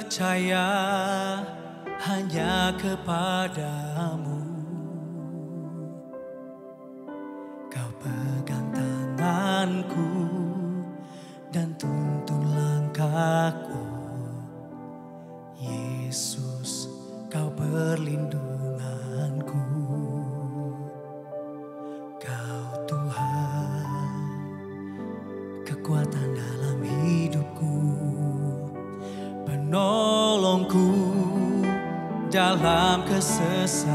percaya hanya kepadamu. Kau pegang tanganku dan tuntun langkahku. Yesus, kau perlindunganku. Kau Tuhan, kekuatan dalam hidupku, penolongku dalam kesesakan.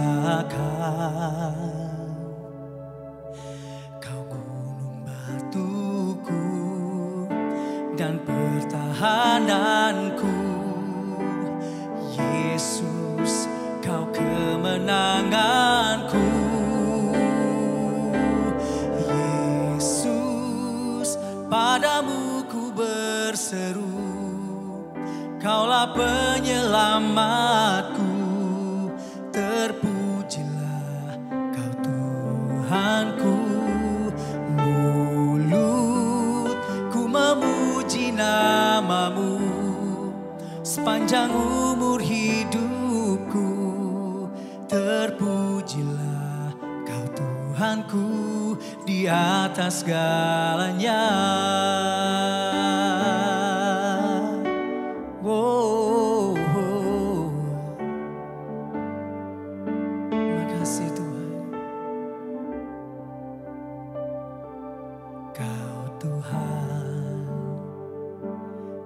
Kau gunung batuku dan pertahananku. Yesus, kau kemenanganku. Yesus, padamu ku berseru, Kaulah penyelamatku. Terpujilah Kau Tuhanku. Mulutku memuji namamu sepanjang umur hidupku. Terpujilah Kau Tuhanku di atas segalanya. Oh, oh. Makasih Tuhan. Kau Tuhan,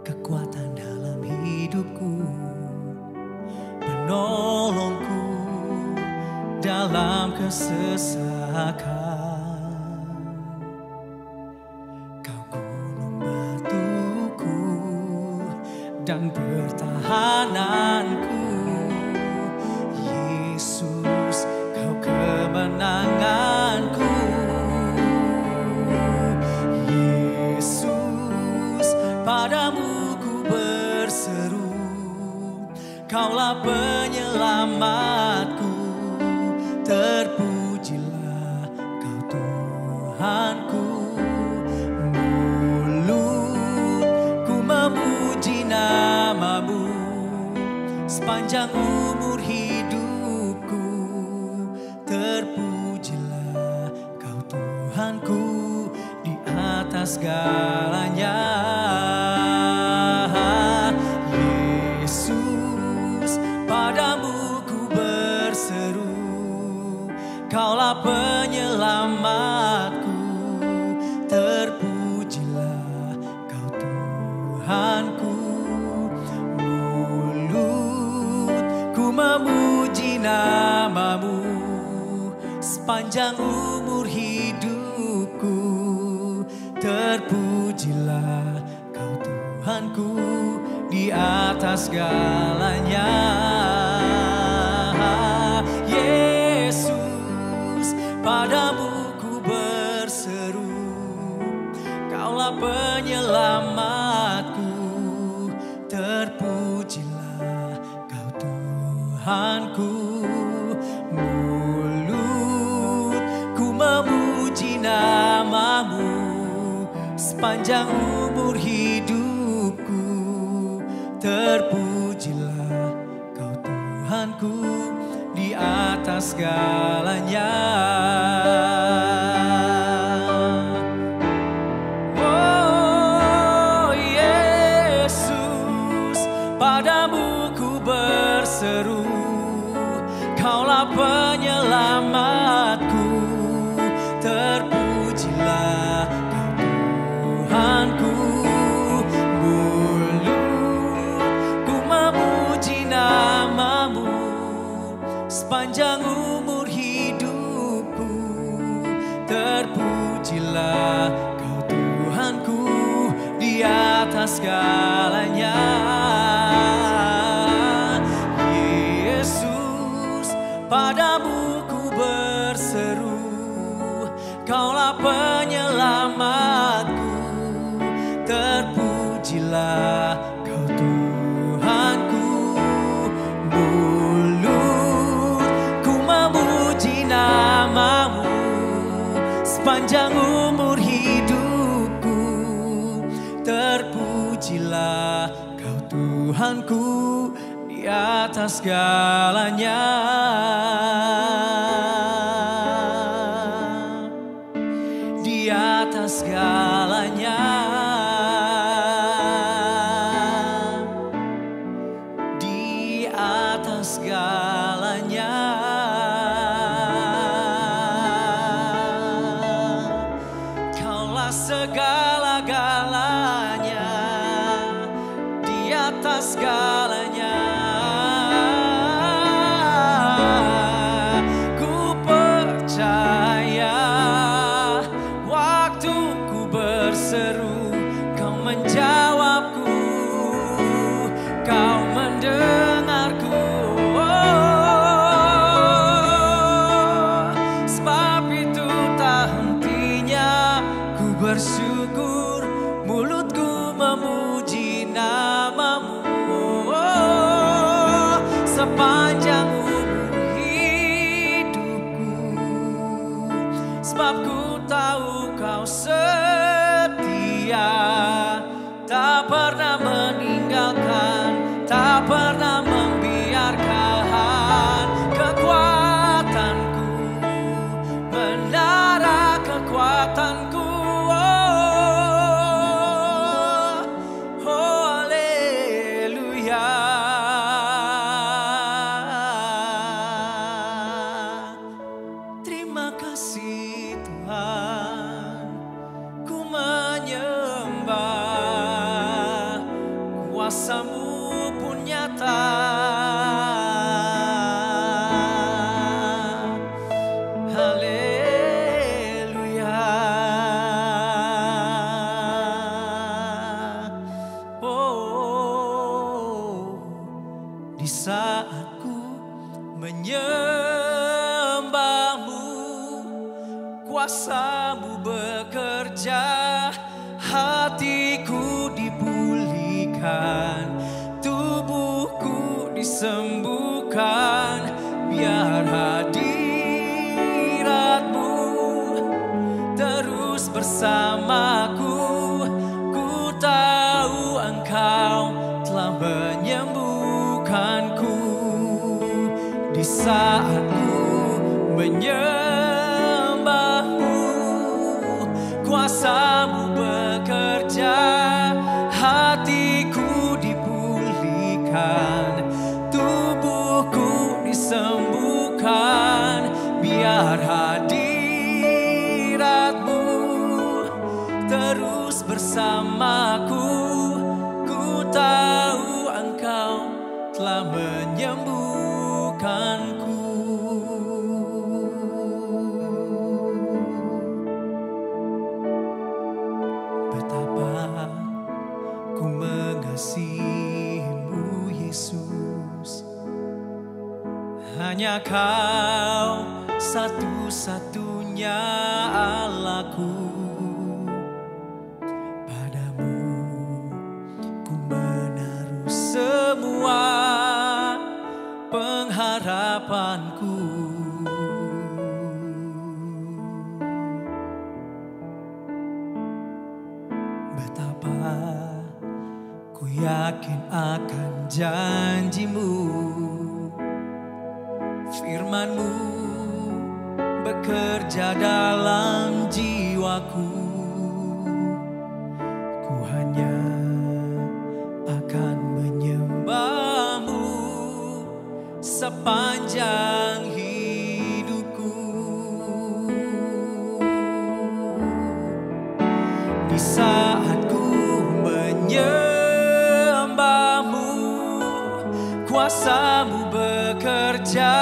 kekuatan dalam hidupku, penolongku dalam kesesakan. Kau gunung batuku dan pertahananku. Yesus, kau kemenanganku. Yesus, padamu ku berseru, Kaulah penyelamatku. Terpujilah Kau Tuhanku. Mulutku memuji namamu sepanjang umur hidupku. Terpujilah Kau Tuhanku di atas segalanya. Yesus, padamu ku berseru, Kaulah penyelamatku. Terpujilah Kau Tuhanku. Mulutku memuji namamu sepanjang umur hidupku. Terpujilah Kau Tuhanku di atas segalanya. Yesus, padamu ku berseru, Kaulah penyelamatku. Terpujilah Kau Tuhanku. Mulutku memuji namamu sepanjang umur hidupku. Terpujilah Kau Tuhanku di atas segalanya. Oh Yesus, padamu ku berseru, Kaulah penyelamatku. Terpujilah Kau Tuhanku. Mulutku memuji namamu sepanjang umur hidupku. Terpujilah Kau Tuhanku di atas segalanya. Yesus, padamu ku berseru, Kaulah penyelamatku. Terpujilah Kau Tuhanku. Mulutku memuji namamu sepanjang umur hidupku. Terpujilah Kau Tuhanku di atas segalanya. Di atas segalanya. Di atas segalanya. Kaulah segala-galanya. Di atas segalanya. Ku percaya waktu ku berseru, Kau menjawabku, Kau mendengarku. Sebab itu tak hentinya ku bersyukur, mulutku memuji namamu. Sepanjang umur hidupku, sebab ku tahu Kau setia, tak pernah meninggalkan, tak pernah membiarkan. Kekuatanku, menara kekuatanku. Terima kasih Tuhan, ku menyembah, kuasa-Mu pun nyata. Haleluya. Oh, di saat ku menyembah-Mu, kuasa-Mu bekerja, hatiku dipulihkan, tubuhku disembuhkan. Biar hadirat-Mu terus bersamaku, ku tahu Engkau telah menyembuhkanku. Di saat ku menyembah-Mu, kuasa-Mu bekerja, hatiku dipulihkan, tubuhku disembuhkan. Biar hadirat-Mu terus bersamaku, ku tahu Engkau telah menyembuhkanku. Betapa ku mengasihi-Mu Yesus, hanya Kau satu-satunya Allahku. Padamu ku menaruh semua pengharapanku. Betapa ku yakin akan janji-Mu, firman-Mu bekerja dalam jiwaku. Ku hanya akan menyembah-Mu sepanjang hidupku. Di saat ku menyembah-Mu, kuasa-Mu bekerja,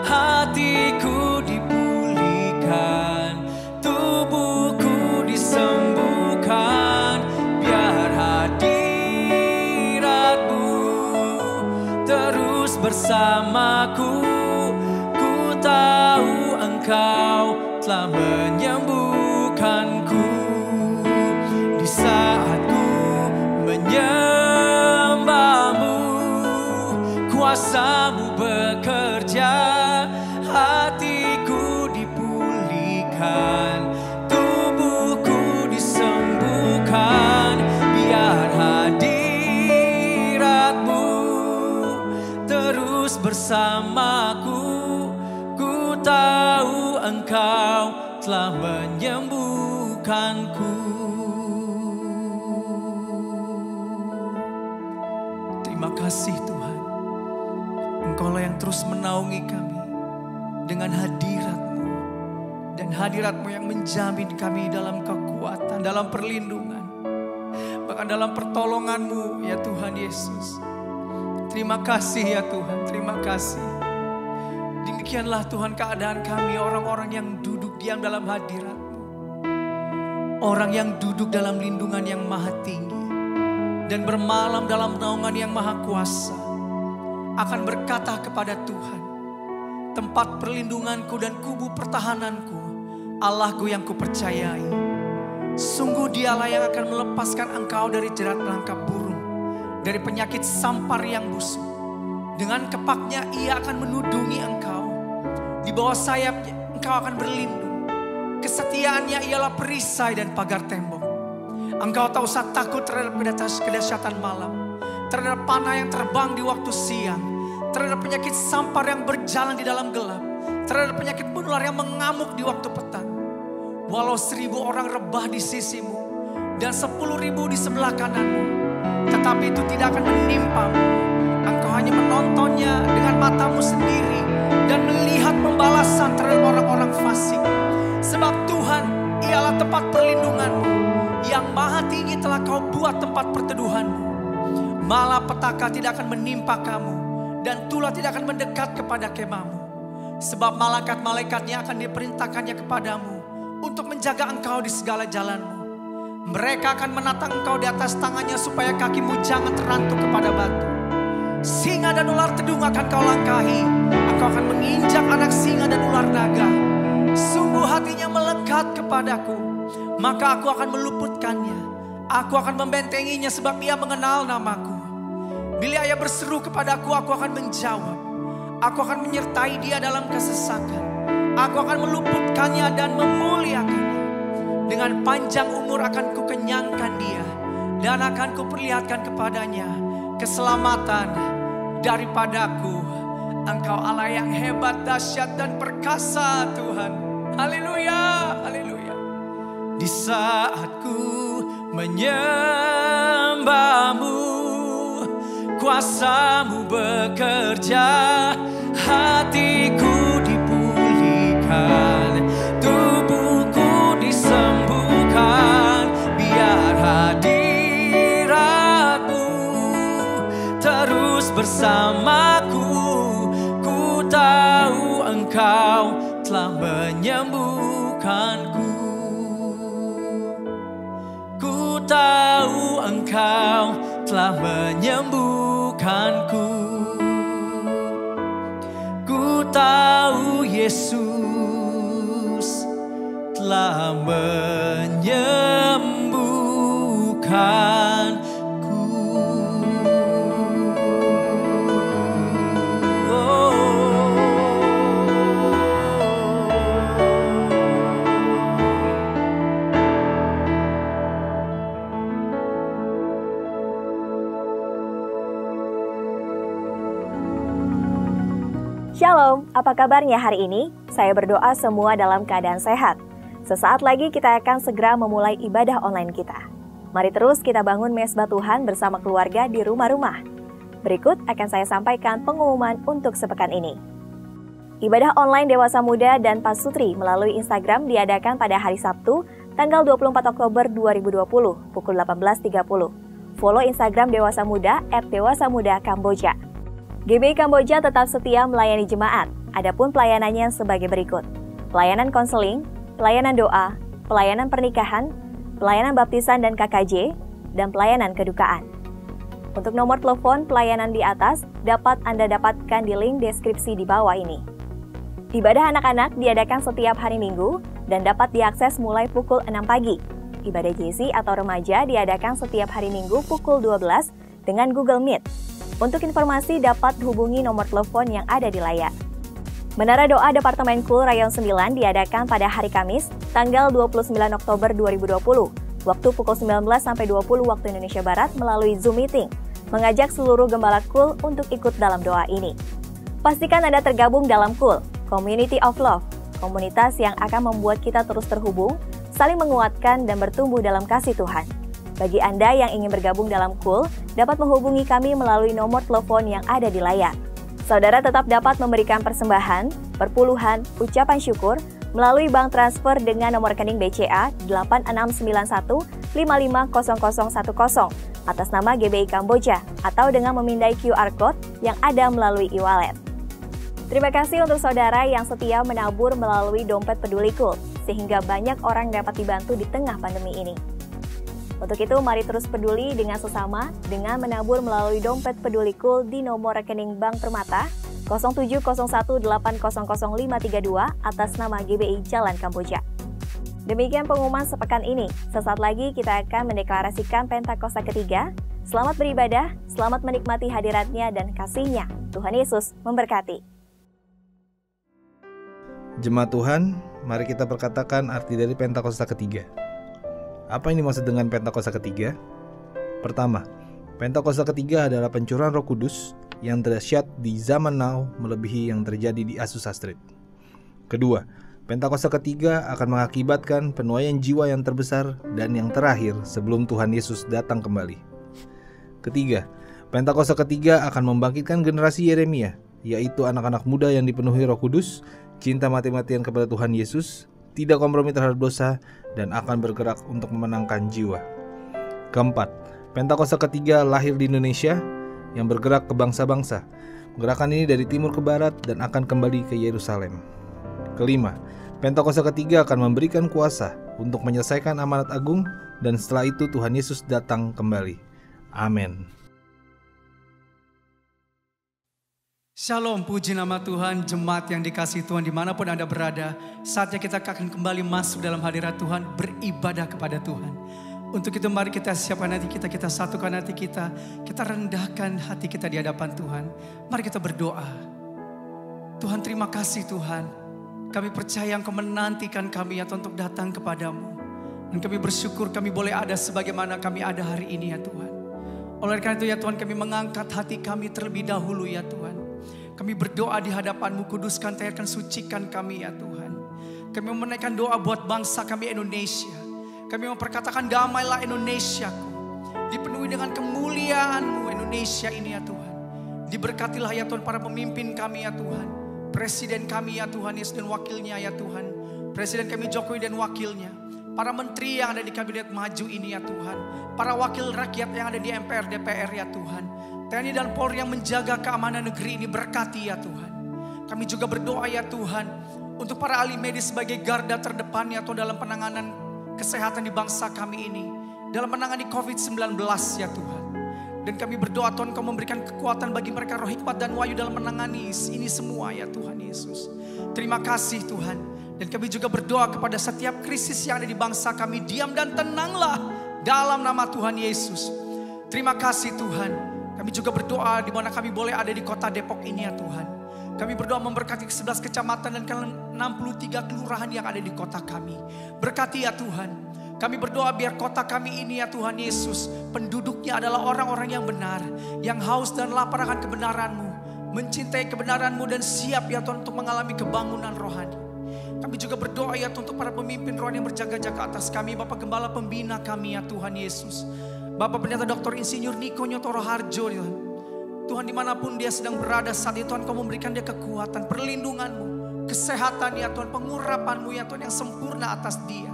hatiku dipulihkan, tubuhku disembuhkan. Biar hadirat-Mu terus bersamaku, ku tahu Engkau telah menyembuhkanku. Di saat ku menyembah-Mu, kuasa-Mu bekerja, hatiku dipulihkan, tubuhku disembuhkan. Biar hadirat bersamaku. Ku tahu Engkau telah menyembuhkanku. Terima kasih Tuhan, Engkaulah yang terus menaungi kami dengan hadirat-Mu. Dan hadirat-Mu yang menjamin kami dalam kekuatan, dalam perlindungan, bahkan dalam pertolongan-Mu ya Tuhan Yesus. Terima kasih ya Tuhan, terima kasih. Demikianlah Tuhan keadaan kami, orang-orang yang duduk diam dalam hadirat-Mu. Orang yang duduk dalam lindungan yang maha tinggi dan bermalam dalam naungan yang maha kuasa akan berkata kepada Tuhan, tempat perlindunganku dan kubu pertahananku, Allahku yang kupercayai. Sungguh Dialah yang akan melepaskan engkau dari jerat perangkap burung, dari penyakit sampar yang busuk. Dengan kepaknya Ia akan menudungi engkau. Di bawah sayapnya engkau akan berlindung. Kesetiaannya ialah perisai dan pagar tembok. Engkau tak usah takut terhadap kedahsyatan malam, terhadap panah yang terbang di waktu siang, terhadap penyakit sampar yang berjalan di dalam gelap, terhadap penyakit menular yang mengamuk di waktu petang. Walau 1000 orang rebah di sisimu dan 10.000 di sebelah kananmu, tetapi itu tidak akan menimpamu. Engkau hanya menontonnya dengan matamu sendiri dan melihat pembalasan terhadap orang-orang fasik. Sebab Tuhan ialah tempat perlindunganmu, yang maha tinggi telah kau buat tempat perteduhanmu. Malapetaka tidak akan menimpa kamu, dan tulah tidak akan mendekat kepada kemahmu. Sebab malaikat-malaikatnya akan diperintahkannya kepadamu untuk menjaga engkau di segala jalanmu. Mereka akan menatang engkau di atas tangannya supaya kakimu jangan terantuk kepada batu. Singa dan ular tedung akan kau langkahi. Engkau akan menginjak anak singa dan ular naga. Sungguh hatinya melekat kepadaku, maka aku akan meluputkannya. Aku akan membentenginya sebab ia mengenal namaku. Bila ia berseru kepadaku, aku akan menjawab. Aku akan menyertai dia dalam kesesakan. Aku akan meluputkannya dan memuliakannya. Dengan panjang umur akan kukenyangkan dia, dan akan kuperlihatkan kepadanya keselamatan daripadaku. Engkau Allah yang hebat, dahsyat dan perkasa Tuhan. Haleluya, haleluya. Di saat ku menyembah-Mu, kuasa-Mu bekerja, hatiku dipulihkan, tubuhku disembuhkan. Biar hadirat-Mu terus bersamaku. Ku tahu Engkau telah menyembuhkanku. Ku tahu Engkau telah menyembuhkanku. Ku tahu Yesus telah menyembuhkanku. Shalom, apa kabarnya hari ini? Saya berdoa semua dalam keadaan sehat. Sesaat lagi kita akan segera memulai ibadah online kita. Mari terus kita bangun mesbah Tuhan bersama keluarga di rumah-rumah. Berikut akan saya sampaikan pengumuman untuk sepekan ini. Ibadah online Dewasa Muda dan Pasutri melalui Instagram diadakan pada hari Sabtu, tanggal 24 Oktober 2020, pukul 18.30. Follow Instagram Dewasa Muda @dewasamuda_kamboja. GBI Kamboja tetap setia melayani jemaat. Adapun pelayanannya sebagai berikut: pelayanan konseling, pelayanan doa, pelayanan pernikahan, pelayanan baptisan dan KKJ, dan pelayanan kedukaan. Untuk nomor telepon pelayanan di atas dapat Anda dapatkan di link deskripsi di bawah ini. Ibadah anak-anak diadakan setiap hari Minggu dan dapat diakses mulai pukul 6 pagi. Ibadah JC atau remaja diadakan setiap hari Minggu pukul 12 dengan Google Meet. Untuk informasi dapat hubungi nomor telepon yang ada di layar. Menara Doa Departemen Kul Rayon 9 diadakan pada hari Kamis, tanggal 29 Oktober 2020, waktu pukul 19-20 waktu Indonesia Barat melalui Zoom Meeting, mengajak seluruh gembala Kul untuk ikut dalam doa ini. Pastikan Anda tergabung dalam KUL, Community of Love, komunitas yang akan membuat kita terus terhubung, saling menguatkan dan bertumbuh dalam kasih Tuhan. Bagi Anda yang ingin bergabung dalam KUL, dapat menghubungi kami melalui nomor telepon yang ada di layar. Saudara tetap dapat memberikan persembahan, perpuluhan, ucapan syukur melalui bank transfer dengan nomor rekening BCA 8691550010 atas nama GBI Kamboja atau dengan memindai QR Code yang ada melalui e-wallet. Terima kasih untuk saudara yang setia menabur melalui Dompet Peduli KUL, sehingga banyak orang dapat dibantu di tengah pandemi ini. Untuk itu, mari terus peduli dengan sesama dengan menabur melalui Dompet Peduli KUL di nomor rekening Bank Permata 0701800532 atas nama GBI Jalan Kamboja. Demikian pengumuman sepekan ini. Sesaat lagi kita akan mendeklarasikan Pentakosta ketiga. Selamat beribadah, selamat menikmati hadiratnya dan kasih-Nya. Tuhan Yesus memberkati. Jemaat Tuhan, mari kita perkatakan arti dari Pentakosta ketiga. Apa ini maksud dengan Pentakosta ketiga? Pertama, Pentakosta ketiga adalah pencurahan Roh Kudus yang dahsyat di zaman now melebihi yang terjadi di Azusa Street. Kedua, Pentakosta ketiga akan mengakibatkan penuaian jiwa yang terbesar dan yang terakhir sebelum Tuhan Yesus datang kembali. Ketiga, Pentakosta ketiga akan membangkitkan generasi Yeremia, yaitu anak-anak muda yang dipenuhi Roh Kudus, cinta mati-matian kepada Tuhan Yesus, tidak kompromi terhadap dosa, dan akan bergerak untuk memenangkan jiwa. Keempat, Pentakosta ketiga lahir di Indonesia yang bergerak ke bangsa-bangsa. Gerakan ini dari timur ke barat dan akan kembali ke Yerusalem. Kelima, Pentakosta ketiga akan memberikan kuasa untuk menyelesaikan amanat agung dan setelah itu Tuhan Yesus datang kembali. Amin. Shalom, puji nama Tuhan, jemaat yang dikasihi Tuhan dimanapun Anda berada. Saatnya kita akan kembali masuk dalam hadirat Tuhan, beribadah kepada Tuhan. Untuk itu mari kita siapkan hati kita satukan hati kita rendahkan hati kita di hadapan Tuhan. Mari kita berdoa. Tuhan, terima kasih Tuhan. Kami percaya Engkau menantikan kami ya Tuhan untuk datang kepadamu. Dan kami bersyukur kami boleh ada sebagaimana kami ada hari ini ya Tuhan. Oleh karena itu ya Tuhan, kami mengangkat hati kami terlebih dahulu ya Tuhan. Kami berdoa di hadapan-Mu, kuduskan, tahirkan, sucikan kami ya Tuhan. Kami menaikkan doa buat bangsa kami Indonesia. Kami memperkatakan damailah Indonesiaku. Dipenuhi dengan kemuliaan-Mu Indonesia ini ya Tuhan. Diberkatilah ya Tuhan para pemimpin kami ya Tuhan. Presiden kami ya Tuhan Yesus dan wakilnya ya Tuhan. Presiden kami Jokowi dan wakilnya. Para menteri yang ada di kabinet maju ini ya Tuhan. Para wakil rakyat yang ada di MPR, DPR ya Tuhan. TNI dan Polri yang menjaga keamanan negeri ini, berkati ya Tuhan. Kami juga berdoa ya Tuhan. Untuk para ahli medis sebagai garda terdepan ya Tuhan dalam penanganan kesehatan di bangsa kami ini. Dalam menangani COVID-19 ya Tuhan. Dan kami berdoa Tuhan Kau memberikan kekuatan bagi mereka roh hikmat dan wahyu dalam menangani ini semua ya Tuhan Yesus. Terima kasih Tuhan. Dan kami juga berdoa kepada setiap krisis yang ada di bangsa kami. Diam dan tenanglah dalam nama Tuhan Yesus. Terima kasih Tuhan. Kami juga berdoa di mana kami boleh ada di kota Depok ini ya Tuhan. Kami berdoa memberkati 11 kecamatan dan 63 kelurahan yang ada di kota kami. Berkati ya Tuhan. Kami berdoa biar kota kami ini ya Tuhan Yesus, penduduknya adalah orang-orang yang benar, yang haus dan lapar akan kebenaran-Mu, mencintai kebenaran-Mu dan siap ya Tuhan untuk mengalami kebangunan rohani. Kami juga berdoa ya Tuhan untuk para pemimpin rohani yang berjaga-jaga atas kami, Bapak Gembala Pembina kami ya Tuhan Yesus. Bapak Pendeta Dr. Insinyur Niko Nyotoro Harjo Tuhan. Tuhan dimanapun dia sedang berada saat itu Tuhan Kau memberikan dia kekuatan, perlindungan-Mu, kesehatan ya Tuhan, pengurapan-Mu ya Tuhan yang sempurna atas dia.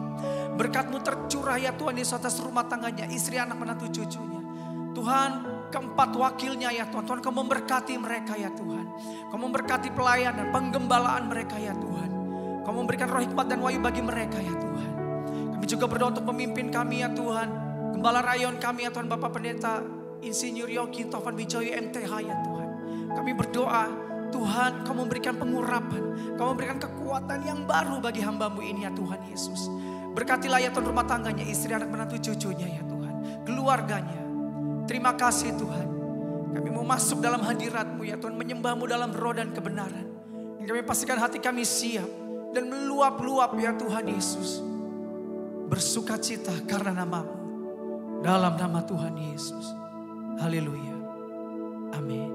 Berkat-Mu tercurah ya Tuhan Yesus atas rumah tangganya, istri, anak, menantu, cucunya. Tuhan, keempat wakilnya ya Tuhan. Tuhan Kau memberkati mereka ya Tuhan. Kau memberkati pelayanan, penggembalaan mereka ya Tuhan. Kau memberikan roh hikmat dan wahyu bagi mereka ya Tuhan. Kami juga berdoa untuk pemimpin kami ya Tuhan. Gembala rayon kami ya Tuhan, Bapak Pendeta Insinyur Yogi Taufan Wijoyo MTH ya Tuhan. Kami berdoa Tuhan Kau memberikan pengurapan. Kau memberikan kekuatan yang baru bagi hamba-Mu ini ya Tuhan Yesus. Berkatilah ya Tuhan rumah tangganya, istri, anak, menantu, cucunya ya Tuhan. Keluarganya. Terima kasih Tuhan. Kami mau masuk dalam hadirat-Mu ya Tuhan. Menyembah-Mu dalam roh dan kebenaran. Dan kami pastikan hati kami siap. Dan meluap-luap ya Tuhan Yesus. Bersuka cita karena nama-Mu. Dalam nama Tuhan Yesus. Haleluya. Amin.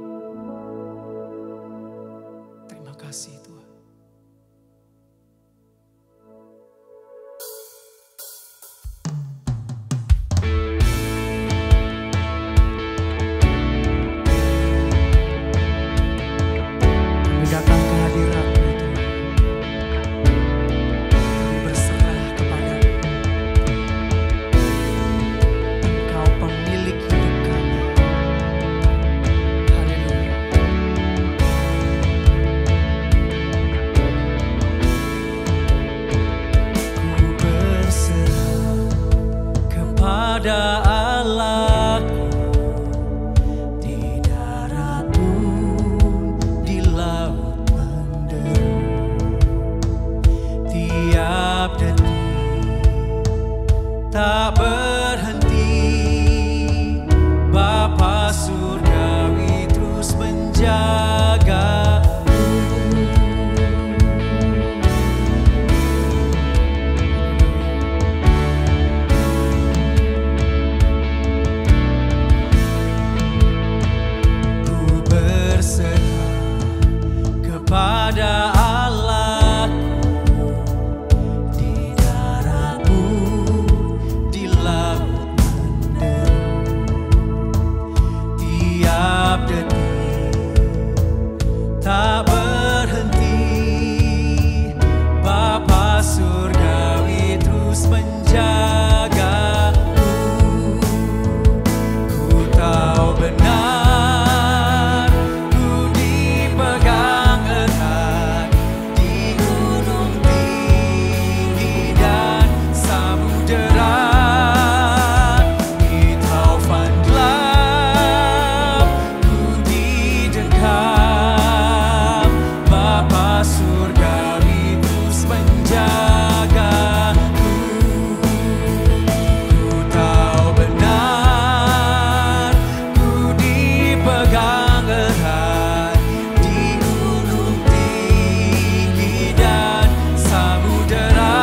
kepada Allah di daratmu, di laut menderu. Tiap detik tak berhenti, Bapa surgawi terus menjagaku. Ku tahu benar, ku dipegang erat di gunung tinggi dan samudera, di taufan gelap ku didekam. Bapa surgawi terus menjagaku. Ku tahu benar, ku dipegang erat di gunung tinggi dan samudera,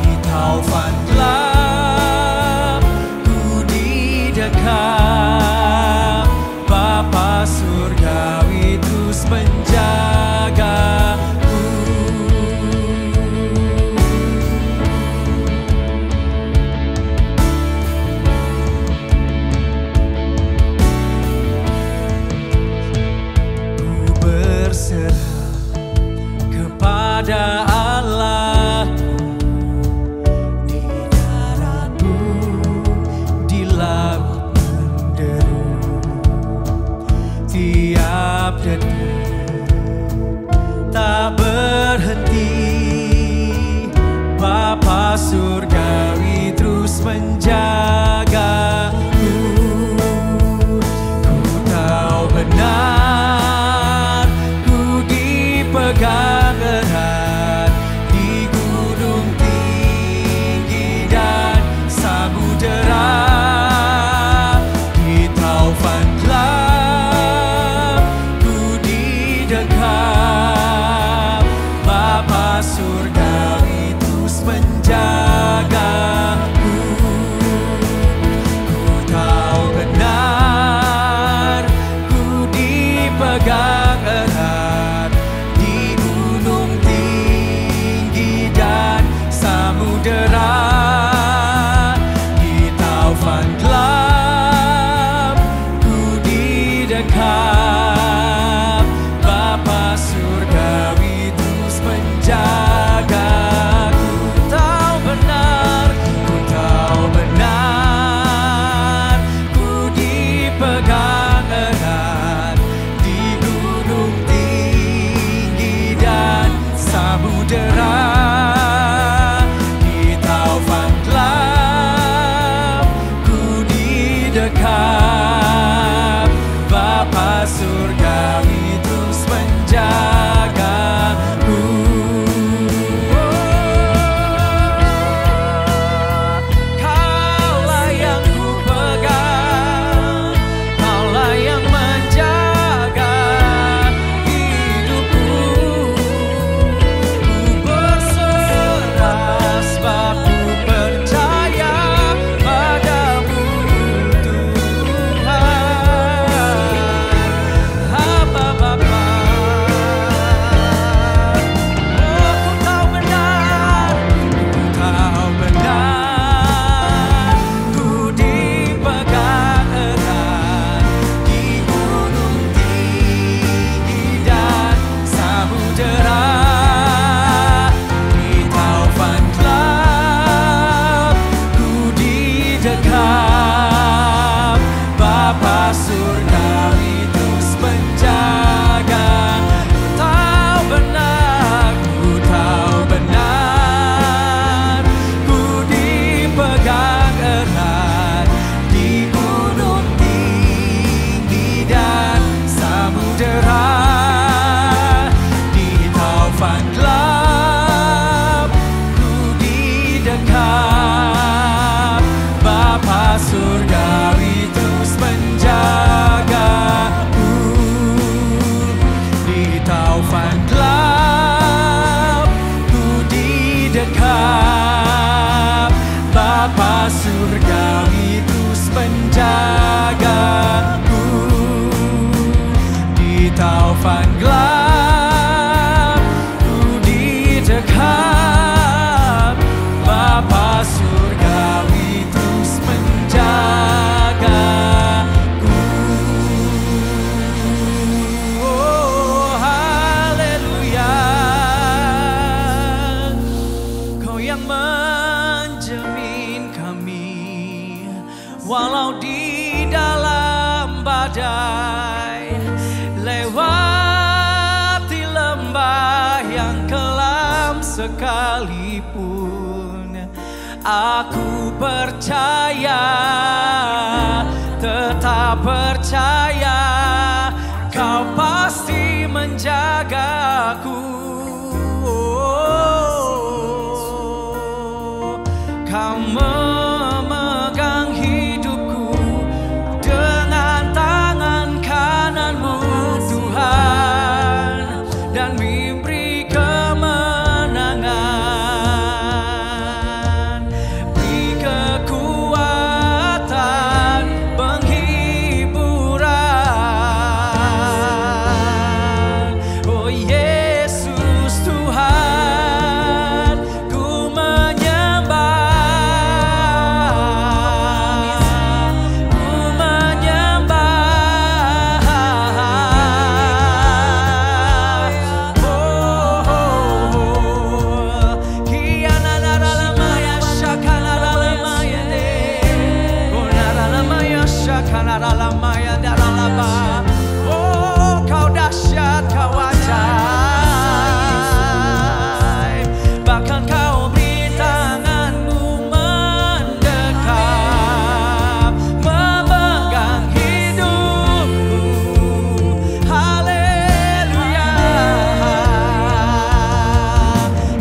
di taufan gelap ku didekam. Bapa surgawi terus menjagaku. Ku berserah kepada Allah di daratmu, di laut menderu. Tiap detik tak berhenti, Bapa surgawi terus menjagaku. Ku tahu benar, ku dipegang erat di gunung tinggi dan samudera, di taufan gelap ku didekam. Bapa surgawi terus menjagaku. Ku tahu benar, ku dipegang erat di gunung tinggi dan samudera, di taufan gelap ku didekam. Bapa surgawi terus menjagaku. Ku tahu benar, ku tahu benar, ku dipegang erat di gunung tinggi dan samudera, di taufan gelap ku didekam. Bapa surgawi terus menjagaku. Kaulah yang ku pegang, Kaulah yang menjaga hidupku. Ku berserah sebab ku percaya padamu Tuhan. dalam badai, lewati lembah yang kelam sekalipun, aku percaya, tetap percaya, Kau pasti menjagaku. Kau memegang hidupku dengan tangan kananmu, Tuhan, dan memberi kemenangan, beri kekuatan, penghiburan. Oh Yesus Tuhan, ku menyembah, ku menyembah. Kiana naralamaya shakana ralamaya de, konaralamaya shakana ralamaya daralaba. Oh, Kau dahsyat, Kau ajaib, bahkan Kau beri tanganmu mendekat, memegang hidupku. Haleluya.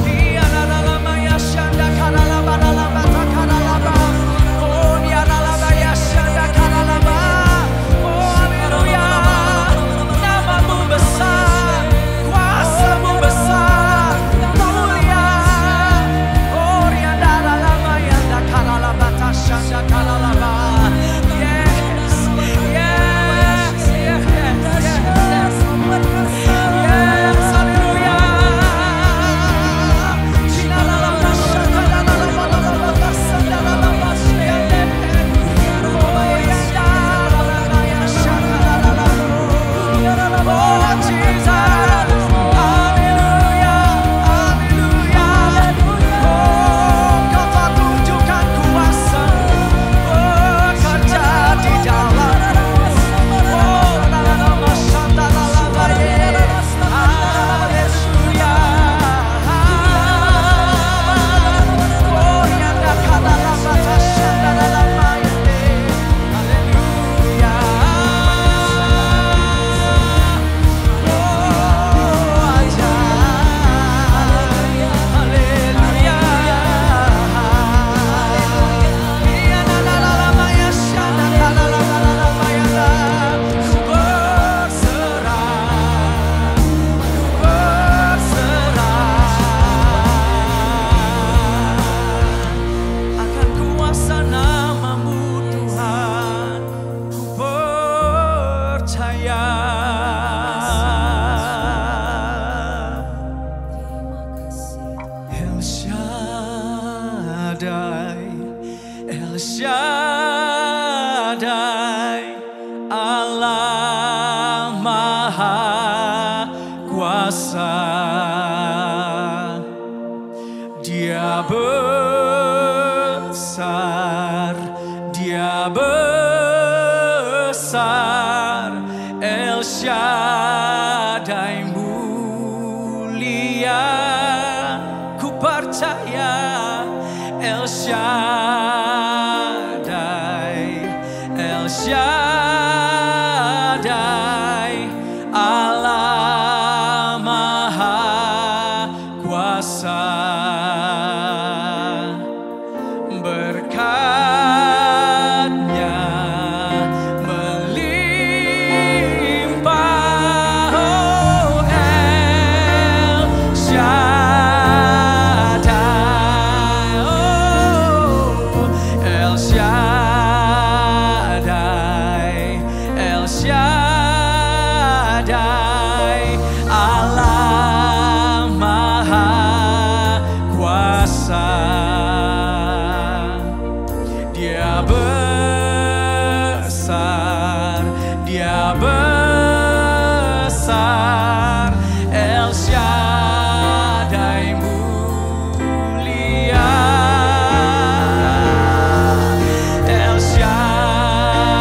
Kiana ralamaya shanda karalaba ralaba takaralaba. Oh, niaralabaya shanda karalaba. Oh, haleluya. Namamu besar, kuasamu besar, mulia. Oh, riandaramaya dakaralaba tashanda karalaba. Yes, yes, yes, yes, yes. Yes, haleluya. Shinalala shakalalala sandalalala shiande. Oh, yandaramaya shakalalala. Oh, Jesus. Haleluya, haleluya. Oh, Kau telah tunjukkan kuasa-Mu, oh, kerja di dalamku. Oh, lalala shandalalala. Haleluya. Oh, yandakaralaba tashandalalama. Haleluya. Oh, ajaib. Haleluya. Iya nalalamaya shanda kalalalamaya. Ku berserah, ku berserah akan kuasa nama-Mu, Tuhan. Ku percaya. El Shaddai, El Shaddai, Allah Maha Kuasa. Dia besar, Dia besar, El Shaddai mulia. Ku percaya El Shaddai, El Shaddai, Allah Maha Kuasa. Berkat-Nya melimpah, oh El Shaddai, oh El Shaddai, El Shaddai, Allah Maha Kuasa. Dia besar, Dia besar, El Shaddai mulia, El Shaddai.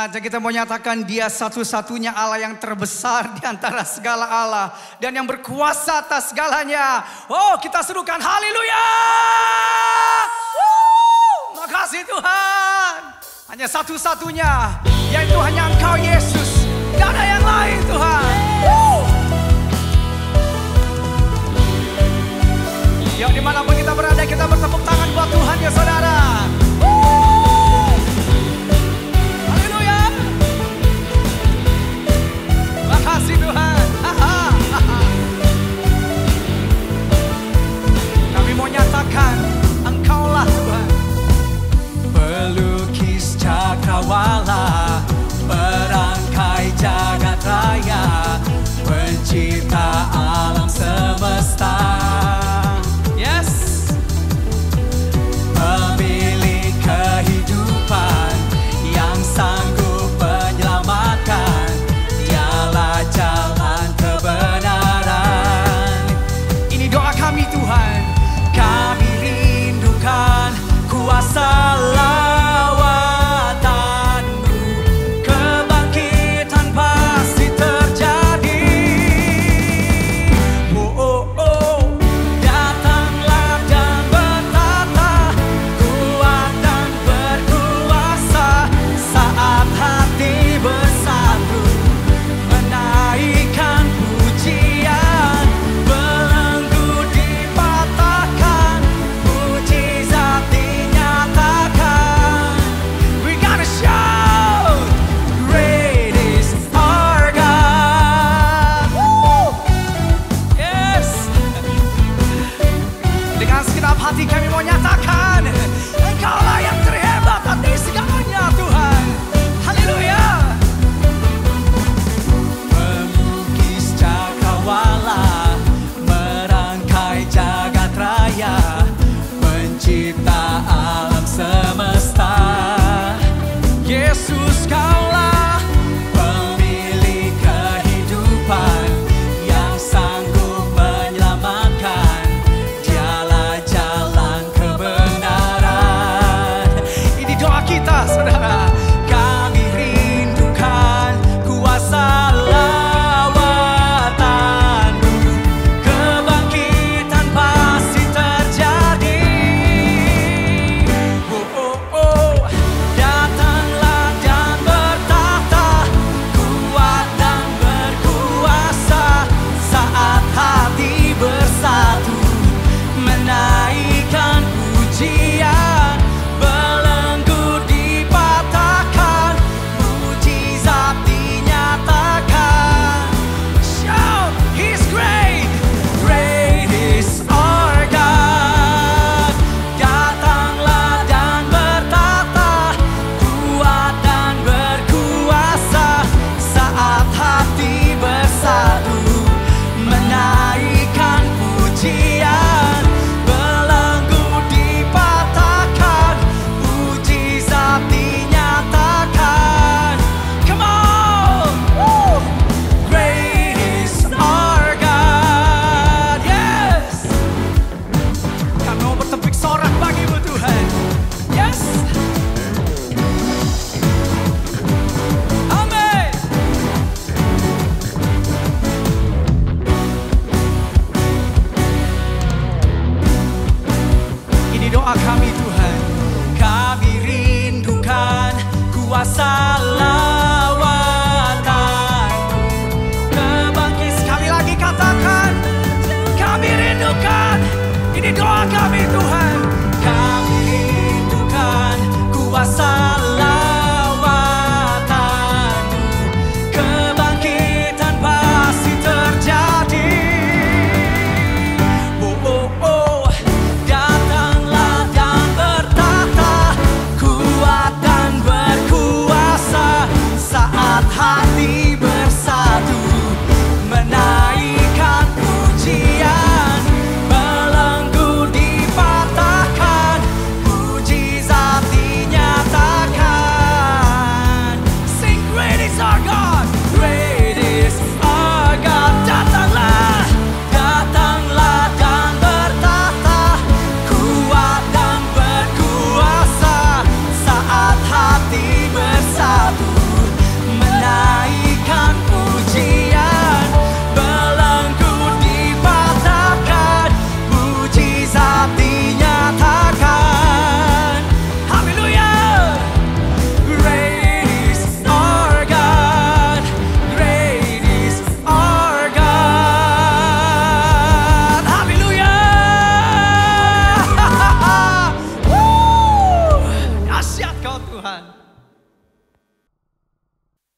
saja kita mau nyatakan Dia satu-satunya Allah yang terbesar di antara segala Allah. Dan yang berkuasa atas segalanya. Oh, kita serukan haleluya. Makasih Tuhan. Hanya satu-satunya, yaitu hanya Engkau Yesus. Gak ada yang lain Tuhan. Yuk dimanapun kita berada, kita bertepuk tangan buat Tuhan ya saudara. Haleluya. Makasih Tuhan. Kami mau nyatakan Engkaulah Tuhan. Pelukis cakrawala, merangkai jagat raya, pencipta alam semesta. Yes. Pemilik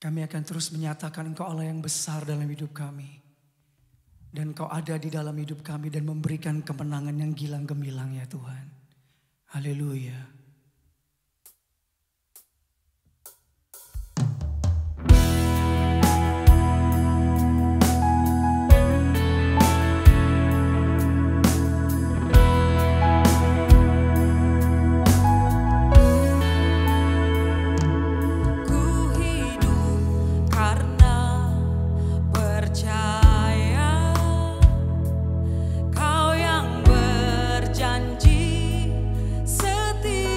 Kami akan terus menyatakan Engkau Allah yang besar dalam hidup kami. Dan Engkau ada di dalam hidup kami dan memberikan kemenangan yang gilang gemilang ya Tuhan. Haleluya. Kau yang berjanji setia.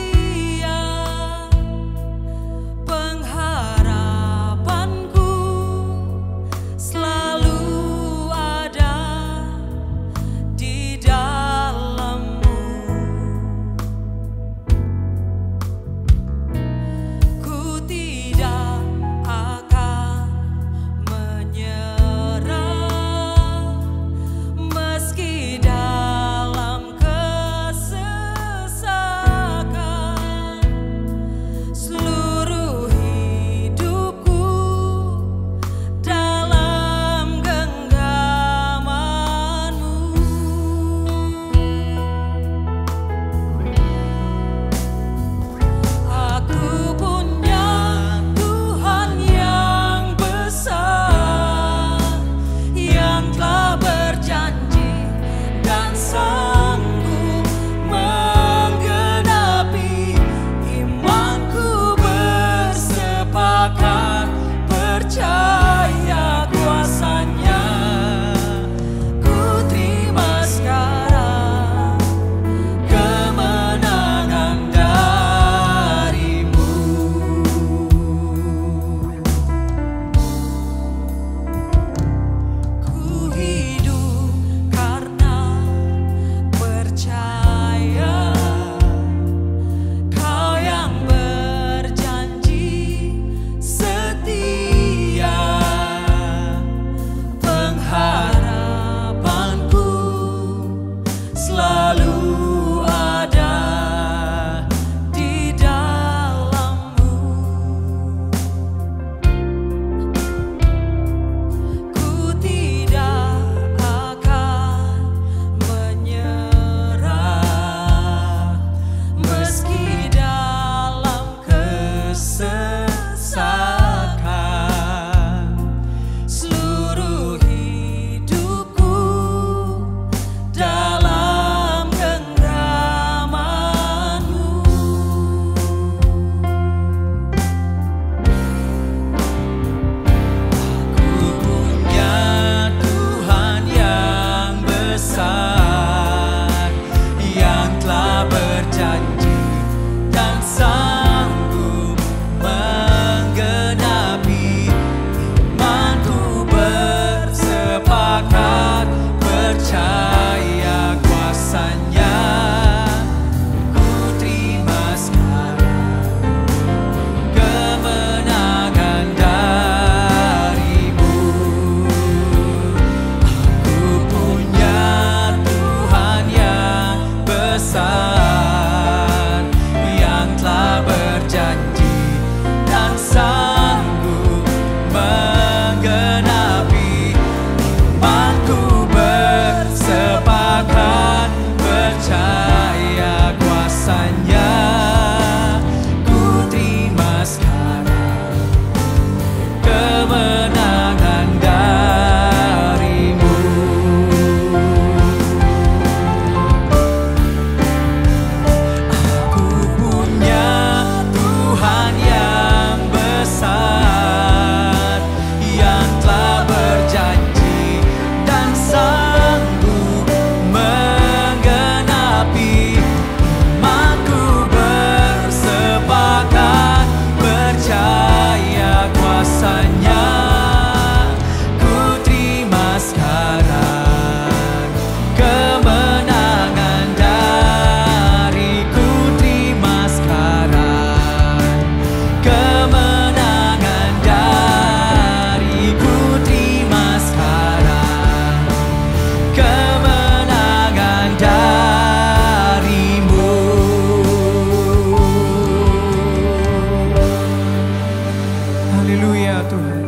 ya Tuhan.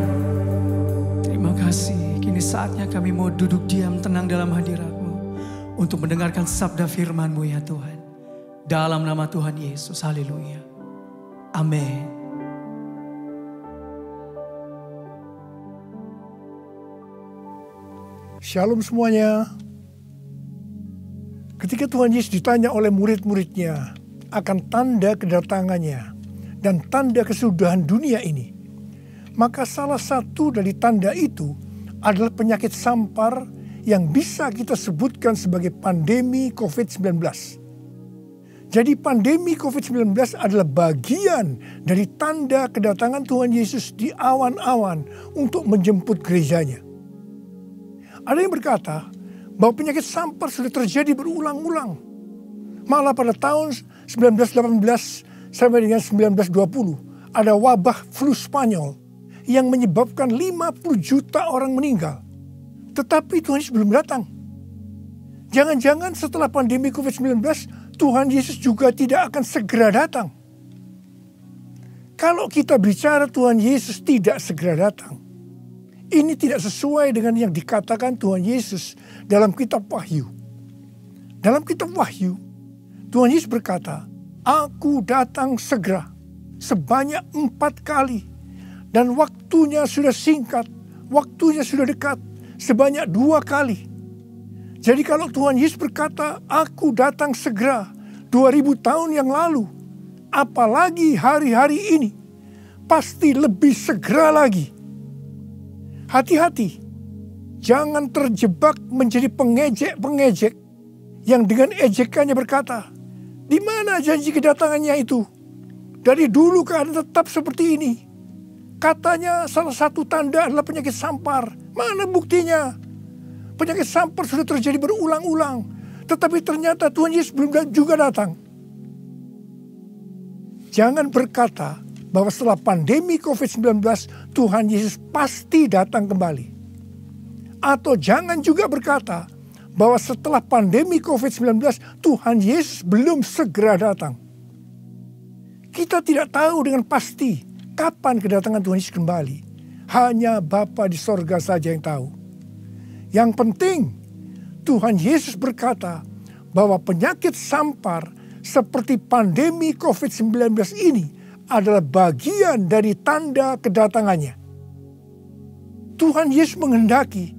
Terima kasih. Kini saatnya kami mau duduk diam tenang dalam hadirat-Mu untuk mendengarkan sabda firman-Mu ya Tuhan. Dalam nama Tuhan Yesus. Haleluya. Amin. Shalom semuanya. Ketika Tuhan Yesus ditanya oleh murid-muridnya akan tanda kedatangannya dan tanda kesudahan dunia ini, maka salah satu dari tanda itu adalah penyakit sampar yang bisa kita sebutkan sebagai pandemi COVID-19. Jadi pandemi COVID-19 adalah bagian dari tanda kedatangan Tuhan Yesus di awan-awan untuk menjemput gerejanya. Ada yang berkata bahwa penyakit sampar sudah terjadi berulang-ulang. Malah pada tahun 1918 sampai dengan 1920 ada wabah flu Spanyol yang menyebabkan 50 juta orang meninggal. Tetapi Tuhan Yesus belum datang. Jangan-jangan setelah pandemi COVID-19 Tuhan Yesus juga tidak akan segera datang. Kalau kita bicara Tuhan Yesus tidak segera datang, ini tidak sesuai dengan yang dikatakan Tuhan Yesus dalam kitab Wahyu. Dalam kitab Wahyu, Tuhan Yesus berkata, "Aku datang segera," sebanyak 4 kali. Dan waktunya sudah singkat, waktunya sudah dekat, sebanyak 2 kali. Jadi kalau Tuhan Yesus berkata, "Aku datang segera," 2000 tahun yang lalu, apalagi hari-hari ini, pasti lebih segera lagi. Hati-hati, jangan terjebak menjadi pengejek-pengejek yang dengan ejekannya berkata, "Di mana janji kedatangannya itu? Dari dulu keadaan tetap seperti ini. Katanya salah satu tanda adalah penyakit sampar. Mana buktinya? Penyakit sampar sudah terjadi berulang-ulang, tetapi ternyata Tuhan Yesus belum juga datang." Jangan berkata bahwa setelah pandemi COVID-19 Tuhan Yesus pasti datang kembali. Atau jangan juga berkata bahwa setelah pandemi COVID-19 Tuhan Yesus belum segera datang. Kita tidak tahu dengan pasti kapan kedatangan Tuhan Yesus kembali. Hanya Bapa di sorga saja yang tahu. Yang penting Tuhan Yesus berkata bahwa penyakit sampar seperti pandemi COVID-19 ini adalah bagian dari tanda kedatangannya. Tuhan Yesus menghendaki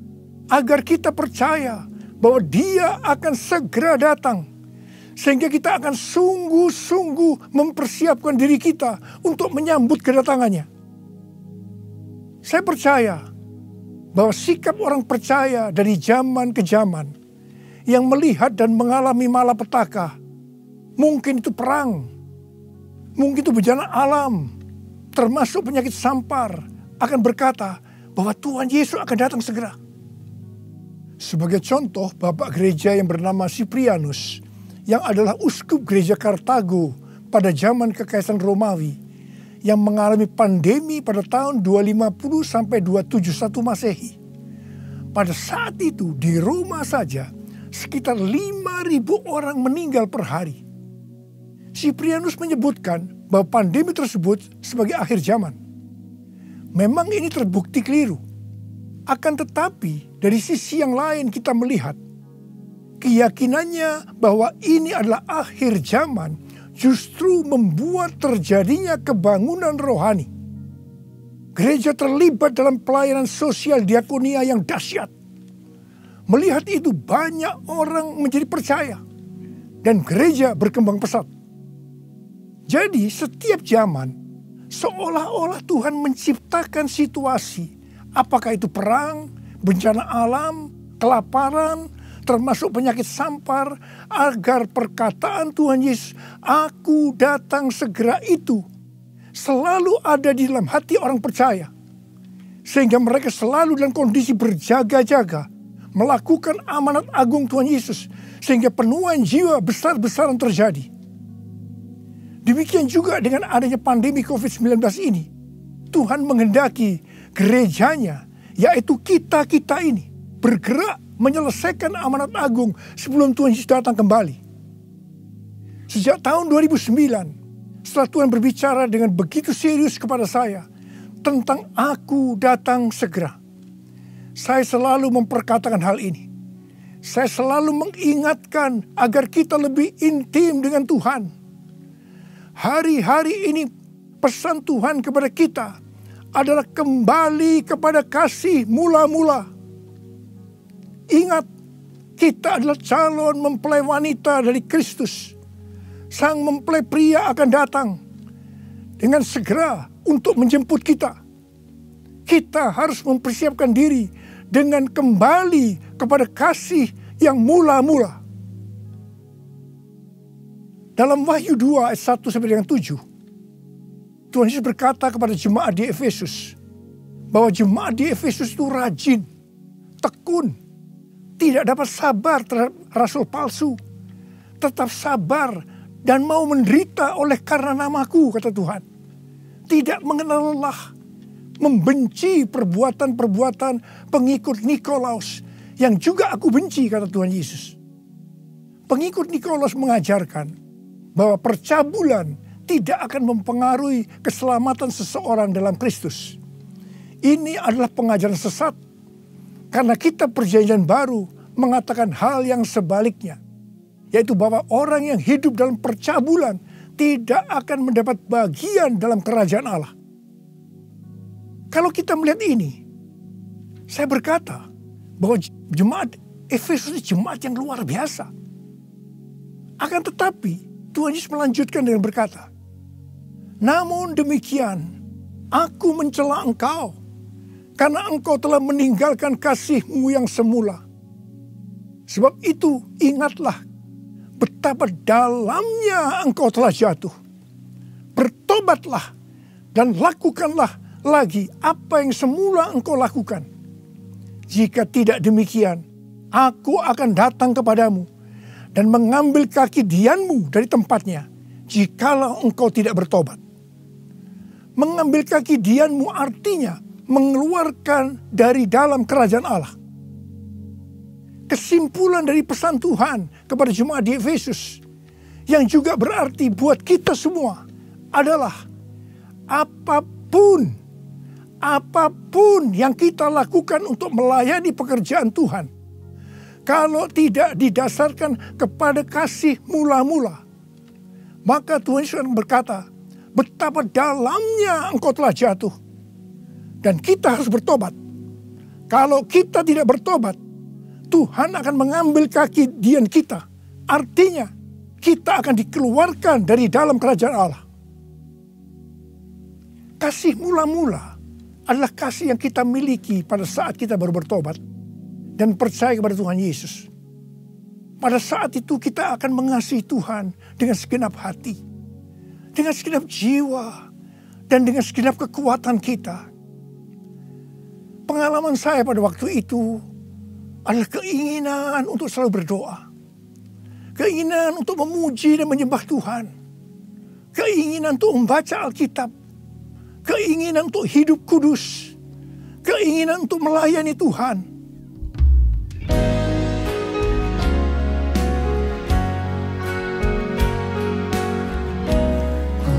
agar kita percaya bahwa Dia akan segera datang. Sehingga kita akan sungguh-sungguh mempersiapkan diri kita untuk menyambut kedatangannya. Saya percaya bahwa sikap orang percaya dari zaman ke zaman yang melihat dan mengalami malapetaka, mungkin itu perang, mungkin itu bencana alam, termasuk penyakit sampar, akan berkata bahwa Tuhan Yesus akan datang segera. Sebagai contoh, Bapak Gereja yang bernama Cyprianus, yang adalah uskup gereja Kartago pada zaman Kekaisaran Romawi, yang mengalami pandemi pada tahun 250 sampai 271 Masehi. Pada saat itu di Roma saja sekitar 5.000 orang meninggal per hari. Cyprianus menyebutkan bahwa pandemi tersebut sebagai akhir zaman. Memang ini terbukti keliru. Akan tetapi dari sisi yang lain kita melihat keyakinannya bahwa ini adalah akhir zaman justru membuat terjadinya kebangunan rohani. Gereja terlibat dalam pelayanan sosial diakonia yang dahsyat. Melihat itu banyak orang menjadi percaya dan gereja berkembang pesat. Jadi setiap zaman seolah-olah Tuhan menciptakan situasi, apakah itu perang, bencana alam, kelaparan, termasuk penyakit sampar, agar perkataan Tuhan Yesus, "Aku datang segera" itu selalu ada di dalam hati orang percaya. Sehingga mereka selalu dalam kondisi berjaga-jaga, melakukan amanat agung Tuhan Yesus, sehingga penuaian jiwa besar-besaran terjadi. Demikian juga dengan adanya pandemi COVID-19 ini, Tuhan menghendaki gerejanya, yaitu kita-kita ini, bergerak menyelesaikan amanat agung sebelum Tuhan Yesus datang kembali. Sejak tahun 2009, setelah Tuhan berbicara dengan begitu serius kepada saya tentang aku datang segera. Saya selalu memperkatakan hal ini. Saya selalu mengingatkan agar kita lebih intim dengan Tuhan. Hari-hari ini pesan Tuhan kepada kita adalah kembali kepada kasih mula-mula. Ingat, kita adalah calon mempelai wanita dari Kristus. Sang mempelai pria akan datang dengan segera untuk menjemput kita. Kita harus mempersiapkan diri dengan kembali kepada kasih yang mula-mula. Dalam Wahyu 2 ayat 1 sampai dengan 7, Tuhan Yesus berkata kepada jemaat di Efesus bahwa jemaat di Efesus itu rajin, tekun, tidak dapat sabar terhadap rasul palsu, tetap sabar dan mau menderita oleh karena namaku, kata Tuhan. Tidak mengenal lelah, membenci perbuatan-perbuatan pengikut Nikolaus yang juga aku benci, kata Tuhan Yesus. Pengikut Nikolaus mengajarkan bahwa percabulan tidak akan mempengaruhi keselamatan seseorang dalam Kristus. Ini adalah pengajaran sesat, karena kitab Perjanjian Baru mengatakan hal yang sebaliknya, yaitu bahwa orang yang hidup dalam percabulan tidak akan mendapat bagian dalam kerajaan Allah. Kalau kita melihat ini, saya berkata bahwa jemaat Efesus ini jemaat yang luar biasa. Akan tetapi Tuhan Yesus melanjutkan dengan berkata, namun demikian, aku mencela engkau, karena engkau telah meninggalkan kasihmu yang semula. Sebab itu ingatlah betapa dalamnya engkau telah jatuh. Bertobatlah dan lakukanlah lagi apa yang semula engkau lakukan. Jika tidak demikian, aku akan datang kepadamu dan mengambil kaki dianmu dari tempatnya, jikalau engkau tidak bertobat. Mengambil kaki dianmu artinya mengeluarkan dari dalam kerajaan Allah. Kesimpulan dari pesan Tuhan kepada jemaat di Efesus, yang juga berarti buat kita semua, adalah apapun yang kita lakukan untuk melayani pekerjaan Tuhan, kalau tidak didasarkan kepada kasih mula-mula, maka Tuhan Yesus berkata, betapa dalamnya engkau telah jatuh. Dan kita harus bertobat. Kalau kita tidak bertobat, Tuhan akan mengambil kaki dian kita. Artinya, kita akan dikeluarkan dari dalam kerajaan Allah. Kasih mula-mula adalah kasih yang kita miliki pada saat kita baru bertobat dan percaya kepada Tuhan Yesus. Pada saat itu kita akan mengasihi Tuhan dengan segenap hati, dengan segenap jiwa, dan dengan segenap kekuatan kita. Pengalaman saya pada waktu itu adalah keinginan untuk selalu berdoa. Keinginan untuk memuji dan menyembah Tuhan. Keinginan untuk membaca Alkitab. Keinginan untuk hidup kudus. Keinginan untuk melayani Tuhan. Ku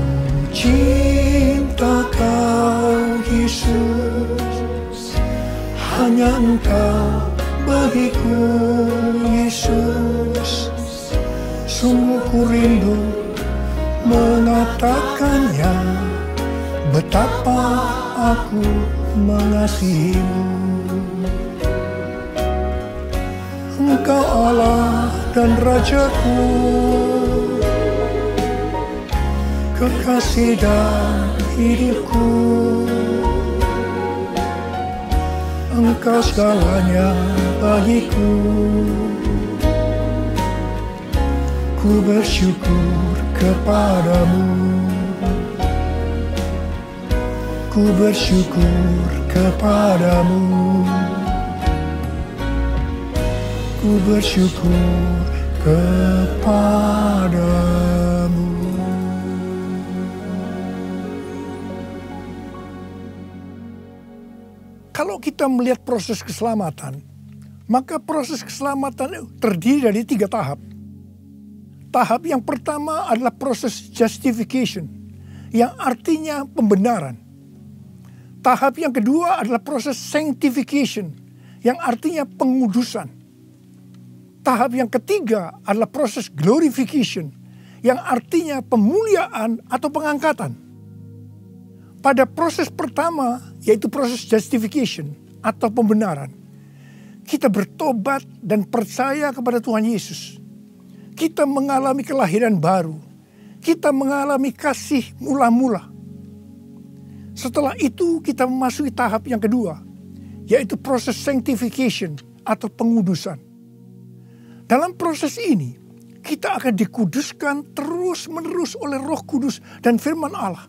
cinta Kau Yesus, hanya Engkau bagiku Yesus. Sungguh ku rindu mengatakannya, betapa aku mengasihimu. Engkau Allah dan Rajaku, kekasih dan hidupku. Engkau segalanya bagiku. Ku bersyukur kepadamu. Ku bersyukur kepadamu. Ku bersyukur kepadamu. Kalau kita melihat proses keselamatan, maka proses keselamatan terdiri dari 3 tahap. Tahap yang pertama adalah proses justification, yang artinya pembenaran. Tahap yang kedua adalah proses sanctification, yang artinya pengudusan. Tahap yang ketiga adalah proses glorification, yang artinya pemuliaan atau pengangkatan. Pada proses pertama, yaitu proses justification atau pembenaran, kita bertobat dan percaya kepada Tuhan Yesus. Kita mengalami kelahiran baru. Kita mengalami kasih mula-mula. Setelah itu kita memasuki tahap yang kedua, yaitu proses sanctification atau pengudusan. Dalam proses ini, kita akan dikuduskan terus-menerus oleh Roh Kudus dan firman Allah.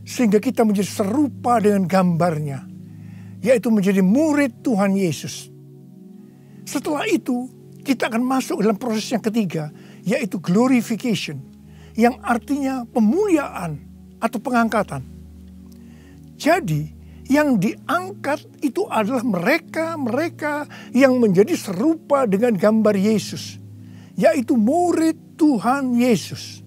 Sehingga kita menjadi serupa dengan gambarnya, yaitu menjadi murid Tuhan Yesus. Setelah itu, kita akan masuk dalam proses yang ketiga, yaitu glorification, yang artinya pemuliaan atau pengangkatan. Jadi, yang diangkat itu adalah mereka yang menjadi serupa dengan gambar Yesus, yaitu murid Tuhan Yesus.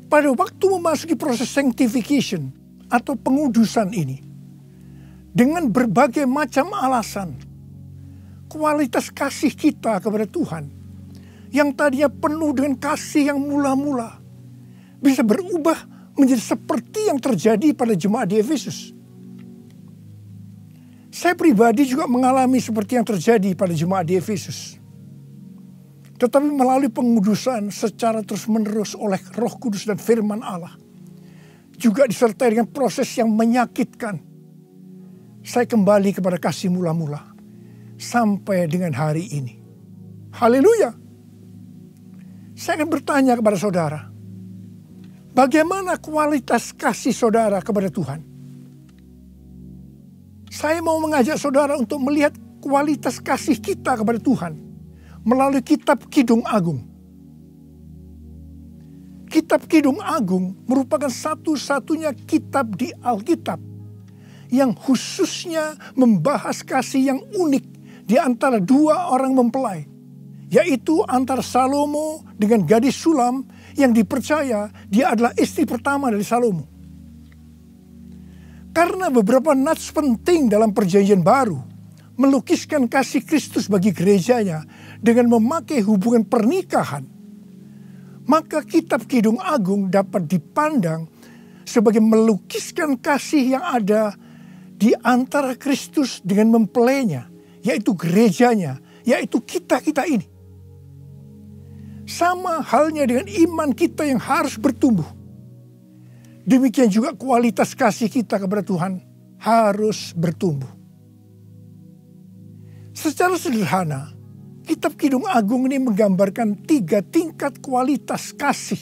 Pada waktu memasuki proses sanctification atau pengudusan ini, dengan berbagai macam alasan, kualitas kasih kita kepada Tuhan yang tadinya penuh dengan kasih yang mula-mula bisa berubah menjadi seperti yang terjadi pada jemaat di Efesus. Saya pribadi juga mengalami seperti yang terjadi pada jemaat di Efesus. Tetapi melalui pengudusan secara terus-menerus oleh Roh Kudus dan firman Allah, juga disertai dengan proses yang menyakitkan, saya kembali kepada kasih mula-mula sampai dengan hari ini. Haleluya. Saya akan bertanya kepada saudara, bagaimana kualitas kasih saudara kepada Tuhan? Saya mau mengajak saudara untuk melihat kualitas kasih kita kepada Tuhan melalui kitab Kidung Agung. Kitab Kidung Agung merupakan satu-satunya kitab di Alkitab yang khususnya membahas kasih yang unik di antara dua orang mempelai, yaitu antara Salomo dengan gadis Sulam yang dipercaya dia adalah istri pertama dari Salomo. Karena beberapa nats penting dalam Perjanjian Baru melukiskan kasih Kristus bagi gerejanya dengan memakai hubungan pernikahan, maka kitab Kidung Agung dapat dipandang sebagai melukiskan kasih yang ada di antara Kristus dengan mempelainya, yaitu gerejanya, yaitu kita-kita ini. Sama halnya dengan iman kita yang harus bertumbuh. Demikian juga kualitas kasih kita kepada Tuhan harus bertumbuh. Secara sederhana, kitab Kidung Agung ini menggambarkan 3 tingkat kualitas kasih.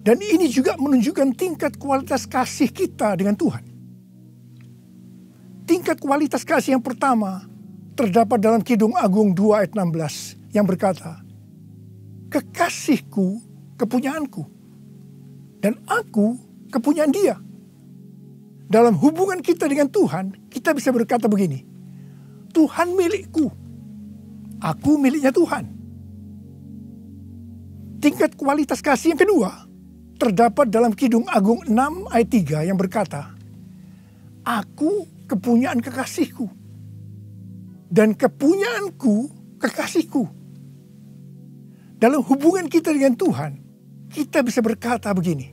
Dan ini juga menunjukkan tingkat kualitas kasih kita dengan Tuhan. Tingkat kualitas kasih yang pertama terdapat dalam Kidung Agung 2 ayat 16 yang berkata, "Kekasihku kepunyaanku, dan aku kepunyaan dia." Dalam hubungan kita dengan Tuhan, kita bisa berkata begini, Tuhan milikku, aku miliknya Tuhan. Tingkat kualitas kasih yang kedua terdapat dalam Kidung Agung 6 ayat 3 yang berkata, "Aku kepunyaan kekasihku, dan kepunyaanku kekasihku." Dalam hubungan kita dengan Tuhan, kita bisa berkata begini,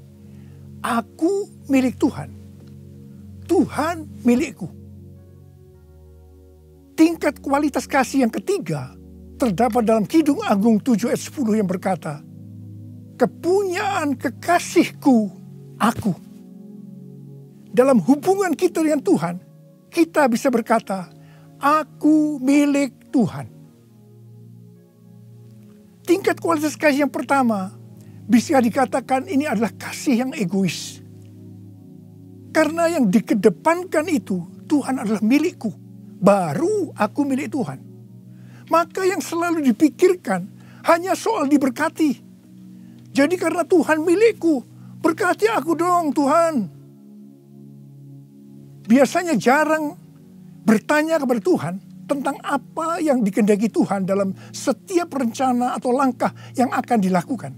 aku milik Tuhan, Tuhan milikku. Tingkat kualitas kasih yang ketiga terdapat dalam Kidung Agung 7 ayat 10 yang berkata, "Kepunyaan kekasihku aku." Dalam hubungan kita dengan Tuhan, kita bisa berkata, aku milik Tuhan. Tingkat kualitas kasih yang pertama bisa dikatakan ini adalah kasih yang egois. Karena yang dikedepankan itu, Tuhan adalah milikku, baru aku milik Tuhan. Maka yang selalu dipikirkan hanya soal diberkati. Jadi karena Tuhan milikku, berkati aku dong Tuhan. Biasanya jarang bertanya kepada Tuhan tentang apa yang dikehendaki Tuhan dalam setiap rencana atau langkah yang akan dilakukan.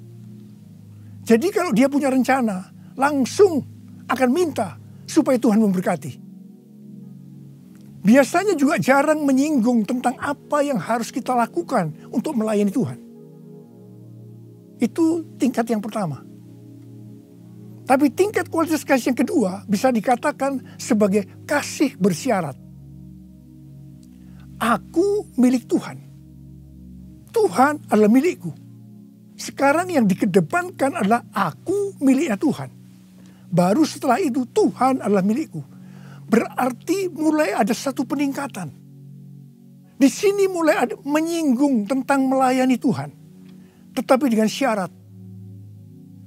Jadi kalau dia punya rencana, langsung akan minta supaya Tuhan memberkati. Biasanya juga jarang menyinggung tentang apa yang harus kita lakukan untuk melayani Tuhan. Itu tingkat yang pertama. Tapi tingkat kualitas kasih yang kedua bisa dikatakan sebagai kasih bersyarat. Aku milik Tuhan. Tuhan adalah milikku. Sekarang yang dikedepankan adalah aku miliknya Tuhan. Baru setelah itu Tuhan adalah milikku. Berarti mulai ada satu peningkatan. Di sini mulai ada menyinggung tentang melayani Tuhan. Tetapi dengan syarat.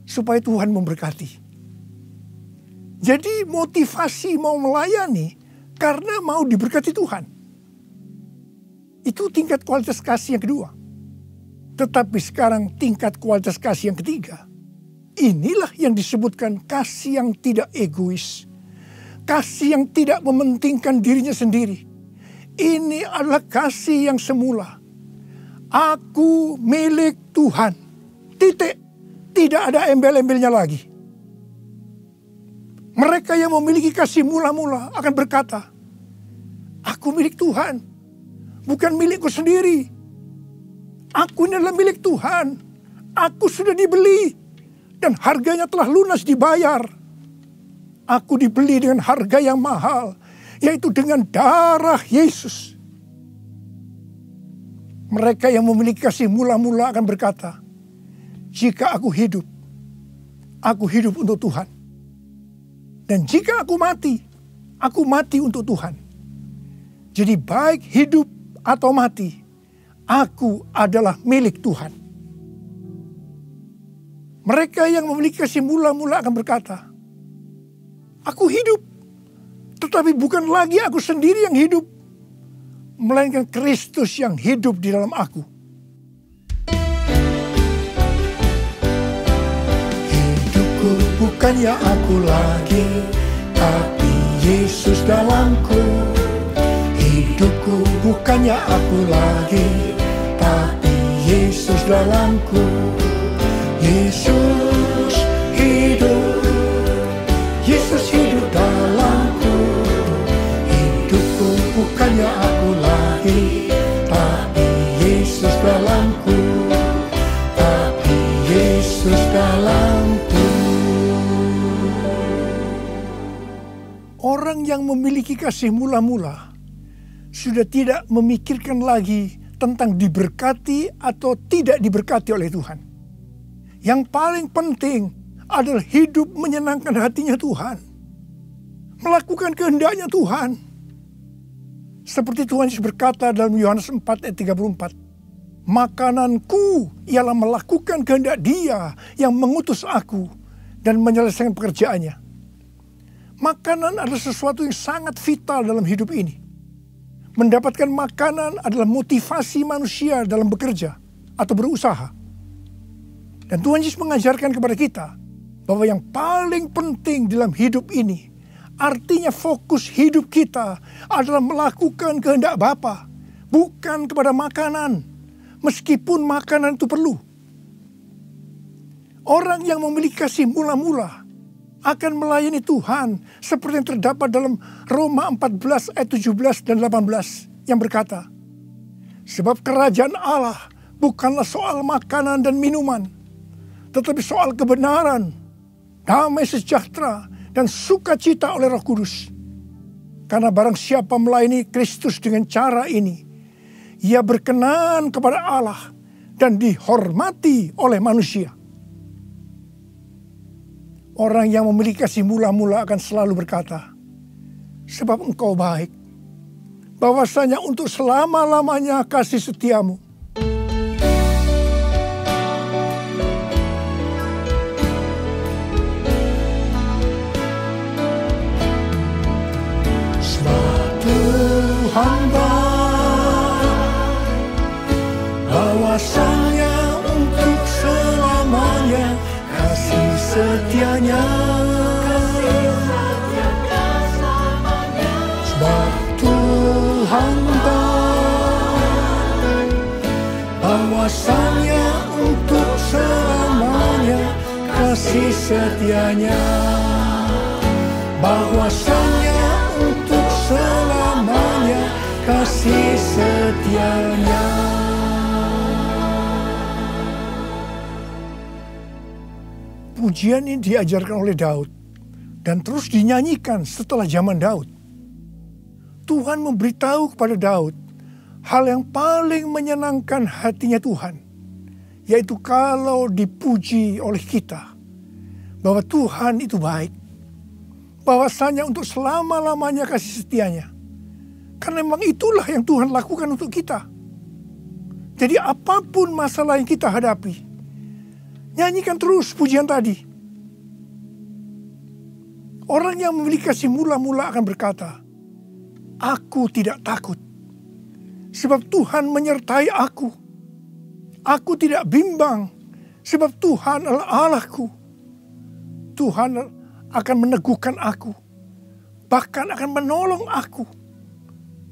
Supaya Tuhan memberkati. Jadi motivasi mau melayani karena mau diberkati Tuhan. Itu tingkat kualitas kasih yang kedua. Tetapi sekarang tingkat kualitas kasih yang ketiga. Inilah yang disebutkan kasih yang tidak egois. Kasih yang tidak mementingkan dirinya sendiri. Ini adalah kasih yang semula. Aku milik Tuhan. Titik. Tidak ada embel-embelnya lagi. Mereka yang memiliki kasih mula-mula akan berkata, aku milik Tuhan. Bukan milikku sendiri. Aku ini adalah milik Tuhan. Aku sudah dibeli. Dan harganya telah lunas dibayar. Aku dibeli dengan harga yang mahal. Yaitu dengan darah Yesus. Mereka yang memiliki kasih mula-mula akan berkata, jika aku hidup untuk Tuhan. Dan jika aku mati untuk Tuhan. Jadi baik hidup atau mati, aku adalah milik Tuhan. Mereka yang memiliki kasih mula-mula akan berkata, aku hidup, tetapi bukan lagi aku sendiri yang hidup, melainkan Kristus yang hidup di dalam aku. Hidupku bukannya aku lagi, tapi Yesus dalamku. Hidupku bukannya aku lagi, tapi Yesus dalamku. Yesus hidup, Yesus hidup dalamku. Hidupku bukannya aku lagi, tapi Yesus dalamku. Tapi Yesus dalamku. Orang yang memiliki kasih mula-mula sudah tidak memikirkan lagi tentang diberkati atau tidak diberkati oleh Tuhan. Yang paling penting adalah hidup menyenangkan hatinya Tuhan. Melakukan kehendaknya Tuhan. Seperti Tuhan Yesus berkata dalam Yohanes 4 ayat 34. Makananku ialah melakukan kehendak Dia yang mengutus aku dan menyelesaikan pekerjaannya. Makanan adalah sesuatu yang sangat vital dalam hidup ini. Mendapatkan makanan adalah motivasi manusia dalam bekerja atau berusaha. Dan Tuhan Yesus mengajarkan kepada kita bahwa yang paling penting dalam hidup ini, artinya fokus hidup kita adalah melakukan kehendak Bapa, bukan kepada makanan, meskipun makanan itu perlu. Orang yang memiliki kasih mula-mula akan melayani Tuhan seperti yang terdapat dalam Roma 14 ayat 17 dan 18 yang berkata, sebab kerajaan Allah bukanlah soal makanan dan minuman, tetapi soal kebenaran, damai sejahtera, dan sukacita oleh Roh Kudus. Karena barang siapa melayani Kristus dengan cara ini, ia berkenan kepada Allah dan dihormati oleh manusia. Orang yang memiliki kasih mula-mula akan selalu berkata, sebab engkau baik, bahwasanya untuk selama-lamanya kasih setiamu. Hamba bahwasanya untuk selamanya kasih setianya. Sebab Tuhan bahwasanya untuk selamanya kasih setianya. bahwasanya untuk selamanya kasih setianya. Pujian ini diajarkan oleh Daud dan terus dinyanyikan setelah zaman Daud. Tuhan memberitahu kepada Daud hal yang paling menyenangkan hatinya Tuhan, yaitu kalau dipuji oleh kita, bahwa Tuhan itu baik, bahwasanya untuk selama-lamanya kasih setianya. Karena memang itulah yang Tuhan lakukan untuk kita. Jadi apapun masalah yang kita hadapi, nyanyikan terus pujian tadi. Orang yang memiliki kasih mula-mula akan berkata, aku tidak takut, sebab Tuhan menyertai aku. Aku tidak bimbang, sebab Tuhan adalah Allahku. Tuhan akan meneguhkan aku, bahkan akan menolong aku.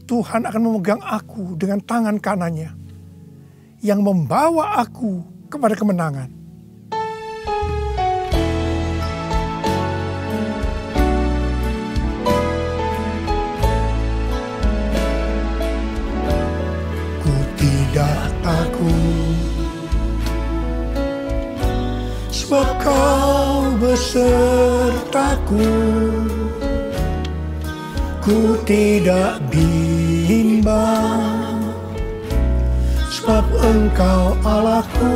Tuhan akan memegang aku dengan tangan kanannya, yang membawa aku kepada kemenangan. Ku tidak takut, sebab Kau besertaku. Ku tidak bimbang, sebab Engkau Allahku.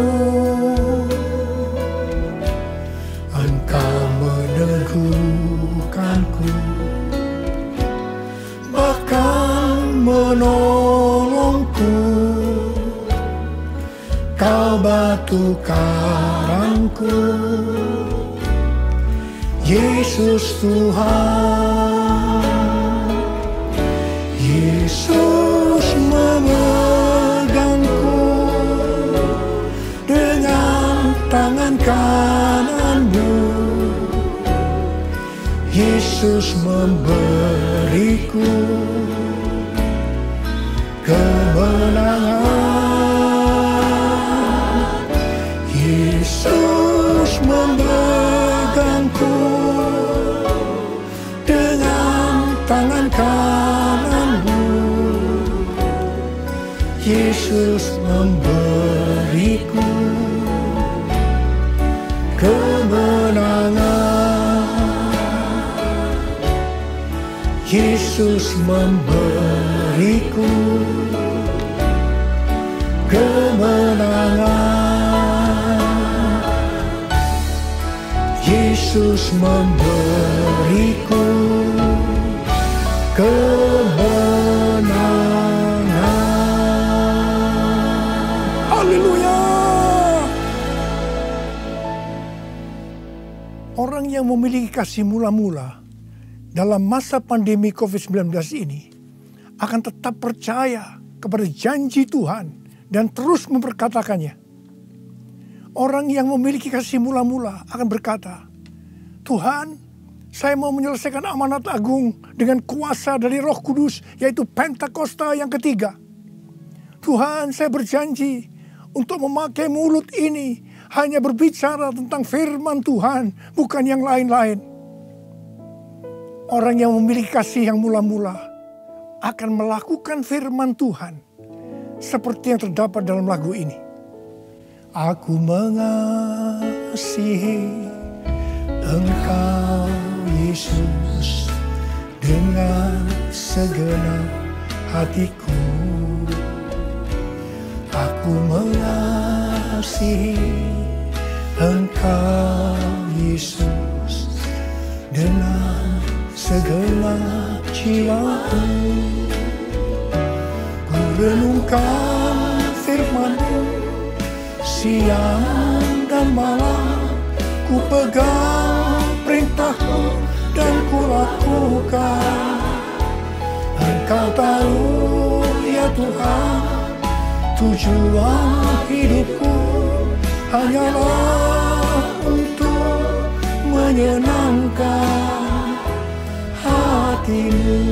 Engkau meneguhkanku, bahkan menolongku. Kau batu karangku, Yesus Tuhan. Yesus memegangku dengan tangan kanan-Mu. Yesus memberiku kemenangan. Yesus memegangku dengan tangan kanan-Mu. Yesus memberiku kemenangan. Yesus memberiku kemenangan. Yesus memberiku kemenangan. Haleluya. Orang yang memiliki kasih mula-mula dalam masa pandemi COVID-19 ini akan tetap percaya kepada janji Tuhan dan terus memperkatakannya. Orang yang memiliki kasih mula-mula akan berkata, Tuhan, saya mau menyelesaikan amanat agung dengan kuasa dari Roh Kudus, yaitu Pentakosta yang ketiga. Tuhan, saya berjanji untuk memakai mulut ini hanya berbicara tentang firman Tuhan, bukan yang lain-lain. Orang yang memiliki kasih yang mula-mula akan melakukan firman Tuhan seperti yang terdapat dalam lagu ini. Aku mengasihi Engkau Yesus dengan segenap hatiku. Aku mengasihi Engkau Yesus dengan segenap jiwaku. Ku renungkan firman-Mu siang dan malam. Ku pegang perintah-Mu dan ku lakukan. Engkau tahu ya Tuhan, tujuan hidupku hanyalah untuk menyenangkan hati-Mu.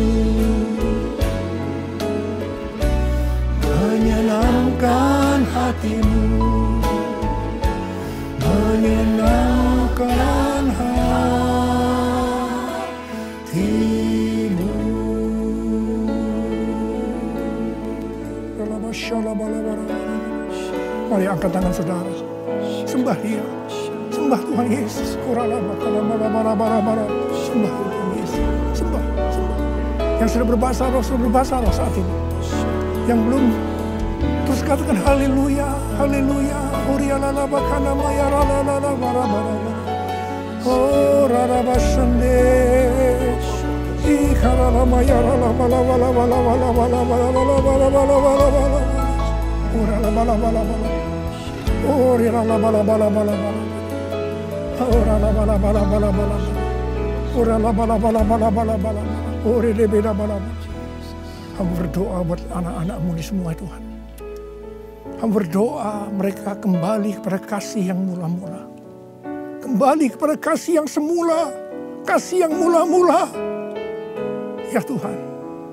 Menyenangkan hati-Mu, menyenangkan Mari angkat tangan saudara. Sembah Dia. Sembah Tuhan Yesus. Sembah Tuhan Yesus. Sembah. Yang sudah berbahasa roh saat ini. Yang belum, terus katakan haleluya, haleluya. Urialala bakana maya ralala barabara. Oh rarabasande. Ikarala maya rala bala bala bala bala bala bala bala bala bala bala bala. Urala bala bala bala. Urala bala bala bala bala. Urala bala bala bala bala. Urala bala bala bala bala bala. Urele beda bala bala. Hamba berdoa buat anak-anak-Mu ini semua Tuhan. Hamba berdoa mereka kembali kepada kasih yang mula-mula. Kembali kepada kasih yang semula. Kasih yang mula-mula. Ya Tuhan,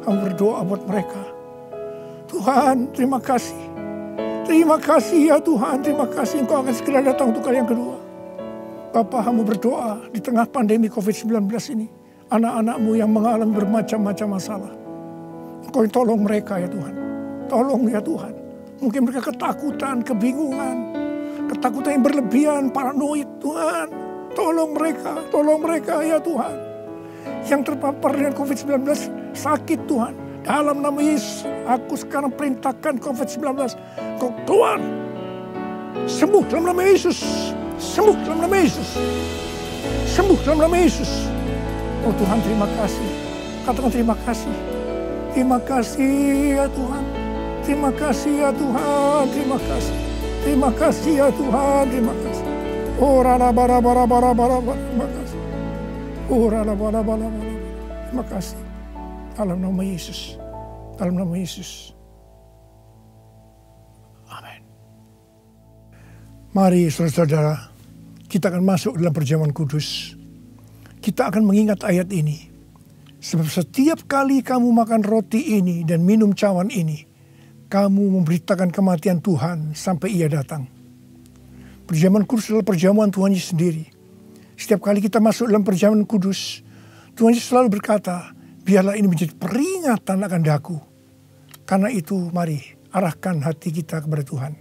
hamba berdoa buat mereka. Tuhan, terima kasih. Terima kasih ya Tuhan, terima kasih Engkau akan segera datang untuk kali yang kedua. Bapa, hamba berdoa di tengah pandemi COVID-19 ini. Anak-anak-Mu yang mengalami bermacam-macam masalah. Engkau tolong mereka ya Tuhan. Tolong ya Tuhan. Mungkin mereka ketakutan, kebingungan. Ketakutan yang berlebihan, paranoid Tuhan. Tolong mereka ya Tuhan. Yang terpapar dengan COVID-19 sakit Tuhan. Dalam nama Yesus, aku sekarang perintahkan COVID-19. Kau keluar. Sembuh dalam nama Yesus. Sembuh dalam nama Yesus. Sembuh dalam nama Yesus. Oh Tuhan, terima kasih. Katakan terima kasih. Terima kasih ya Tuhan. Terima kasih ya Tuhan. Terima kasih. Terima kasih ya Tuhan. Terima kasih. Oh rara bara bara bara bara. Terima kasih. Oh rara bara bara bara. Terima kasih. Dalam nama Yesus. Dalam nama Yesus. Amin. Mari saudara-saudara, kita akan masuk dalam perjamuan kudus. Kita akan mengingat ayat ini. Sebab setiap kali kamu makan roti ini dan minum cawan ini, kamu memberitakan kematian Tuhan sampai Ia datang. Perjamuan kudus adalah perjamuan Tuhan Yesus sendiri. Setiap kali kita masuk dalam perjamuan kudus, Tuhan Yesus selalu berkata, biarlah ini menjadi peringatan akan daku. Karena itu mari arahkan hati kita kepada Tuhan.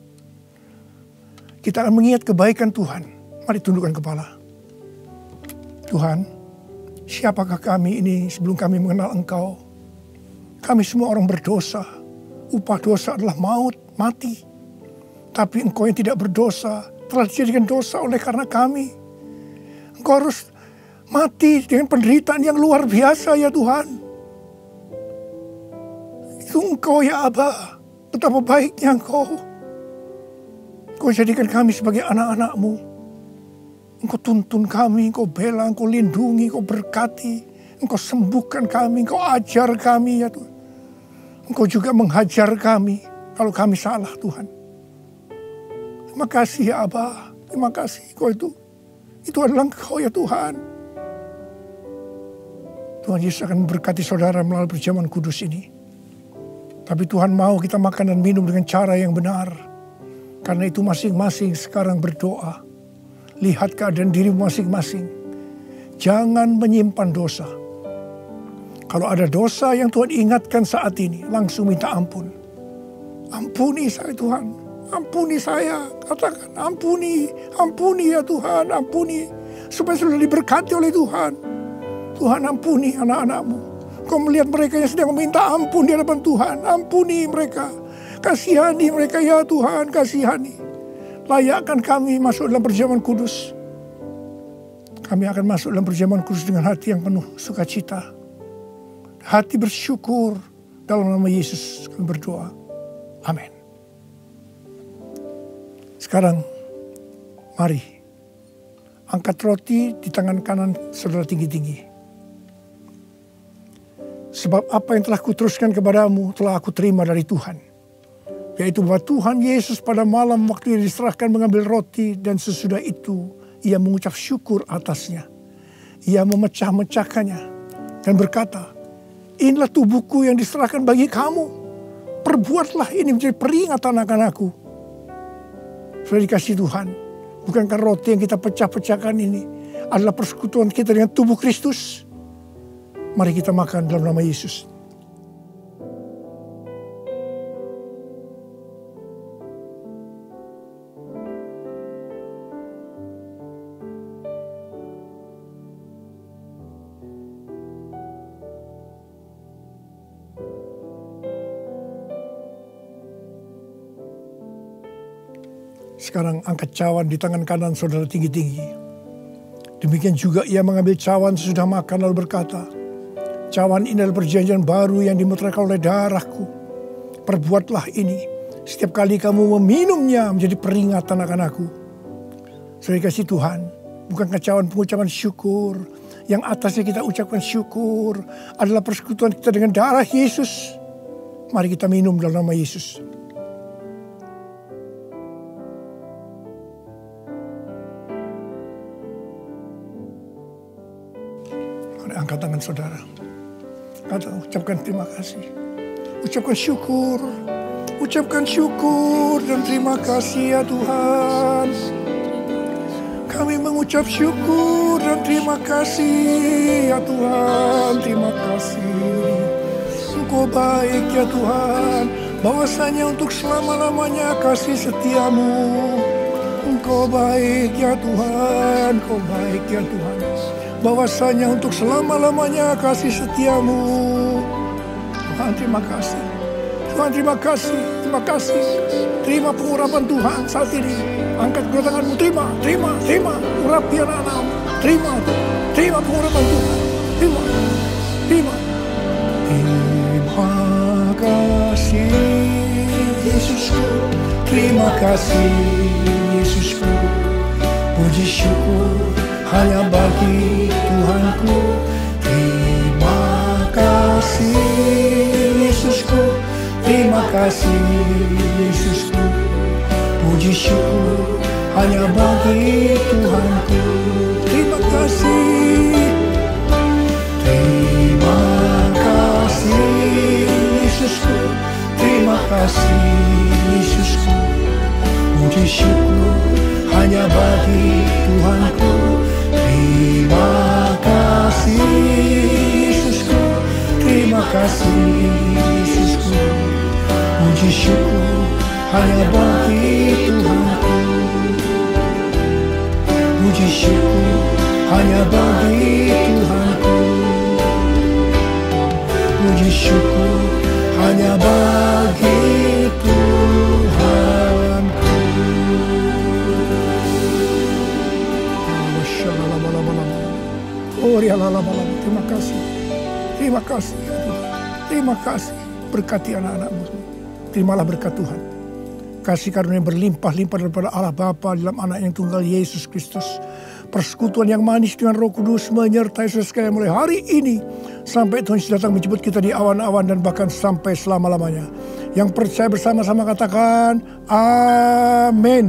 Kita akan mengingat kebaikan Tuhan. Mari tundukkan kepala. Tuhan, siapakah kami ini sebelum kami mengenal Engkau? Kami semua orang berdosa. Upah dosa adalah maut, mati. Tapi Engkau yang tidak berdosa telah dijadikan dosa oleh karena kami. Engkau harus mati dengan penderitaan yang luar biasa ya Tuhan. Itu Engkau ya Aba. Betapa baiknya Engkau. Engkau jadikan kami sebagai anak-anak-Mu. Engkau tuntun kami, Engkau bela, Engkau lindungi, Engkau berkati. Engkau sembuhkan kami, Engkau ajar kami ya Tuhan. Engkau juga menghajar kami kalau kami salah Tuhan. Terima kasih ya Aba. Terima kasih Engkau itu adalah Engkau ya Tuhan. Tuhan Yesus akan memberkati saudara melalui perjamuan kudus ini. Tapi Tuhan mau kita makan dan minum dengan cara yang benar. Karena itu masing-masing sekarang berdoa. Lihat keadaan dirimu masing-masing. Jangan menyimpan dosa. Kalau ada dosa yang Tuhan ingatkan saat ini, langsung minta ampun. Ampuni saya Tuhan. Ampuni saya. Katakan ampuni. Ampuni ya Tuhan. Ampuni. Supaya sudah diberkati oleh Tuhan. Tuhan ampuni anak-anak-Mu. Kau melihat mereka yang sedang meminta ampun di hadapan Tuhan. Ampuni mereka. Kasihani mereka ya Tuhan. Kasihani. Layakkan kami masuk dalam perjamuan kudus. Kami akan masuk dalam perjamuan kudus dengan hati yang penuh sukacita. Hati bersyukur. Dalam nama Yesus kami berdoa. Amin. Sekarang mari angkat roti di tangan kanan saudara tinggi-tinggi. Sebab apa yang telah kuteruskan kepadamu telah aku terima dari Tuhan. Yaitu bahwa Tuhan Yesus pada malam waktu Ia diserahkan mengambil roti dan sesudah itu Ia mengucap syukur atasnya. Ia memecah-mecahkannya dan berkata, inilah tubuhku yang diserahkan bagi kamu. Perbuatlah ini menjadi peringatan akan aku. Sudah dikasih Tuhan. Bukankah roti yang kita pecah-pecahkan ini adalah persekutuan kita dengan tubuh Kristus? Mari kita makan dalam nama Yesus. Sekarang angkat cawan di tangan kanan saudara tinggi-tinggi. Demikian juga ia mengambil cawan sesudah makan lalu berkata, cawan ini adalah perjanjian baru yang dimeteraikan oleh darahku. Perbuatlah ini setiap kali kamu meminumnya menjadi peringatan akan aku. Saudara kasih Tuhan, bukankah cawan pengucapan syukur, yang atasnya kita ucapkan syukur adalah persekutuan kita dengan darah Yesus. Mari kita minum dalam nama Yesus. Mari angkat tangan saudara. Ucapkan terima kasih. Ucapkan syukur. Ucapkan syukur dan terima kasih ya Tuhan. Kami mengucap syukur dan terima kasih ya Tuhan. Terima kasih. Engkau baik ya Tuhan. Bahwasanya untuk selama-lamanya kasih setiamu. Engkau baik ya Tuhan. Engkau baik ya Tuhan. Bahwasanya untuk selama-lamanya kasih setiamu. Tuhan terima kasih. Tuhan terima kasih. Terima kasih. Terima pengurapan Tuhan saat ini. Angkat kedua tanganmu, terima, urapi anak-anakmu, terima pengurapan Tuhan, terima. Terima kasih Yesusku, terima kasih Yesusku, puji syukur hanya bagi Tuhanku. Terima kasih Yesusku, terima kasih Yesusku, puji syukur hanya bagi Tuhanku. Terima kasih. Terima kasih Yesusku. Terima kasih Yesusku. Puji syukur hanya bagi Tuhanku. Terima kasih Yesusku. Terima kasih Yesusku. Puji syukur hanya bagi Tuhanku. Puji syukur hanya bagi Tuhanku. Puji syukur hanya bagi Tuhanku. Terima kasih. Terima kasih ya Tuhan. Terima kasih. Berkati anak-anakmu. Terimalah berkat Tuhan. Kasih karunia berlimpah-limpah daripada Allah Bapa dalam anak yang tunggal Yesus Kristus. Persekutuan yang manis dengan Roh Kudus menyertai saudara sekalian mulai hari ini sampai Tuhan Yesus datang menjemput kita di awan-awan dan bahkan sampai selama-lamanya. Yang percaya bersama-sama katakan amin.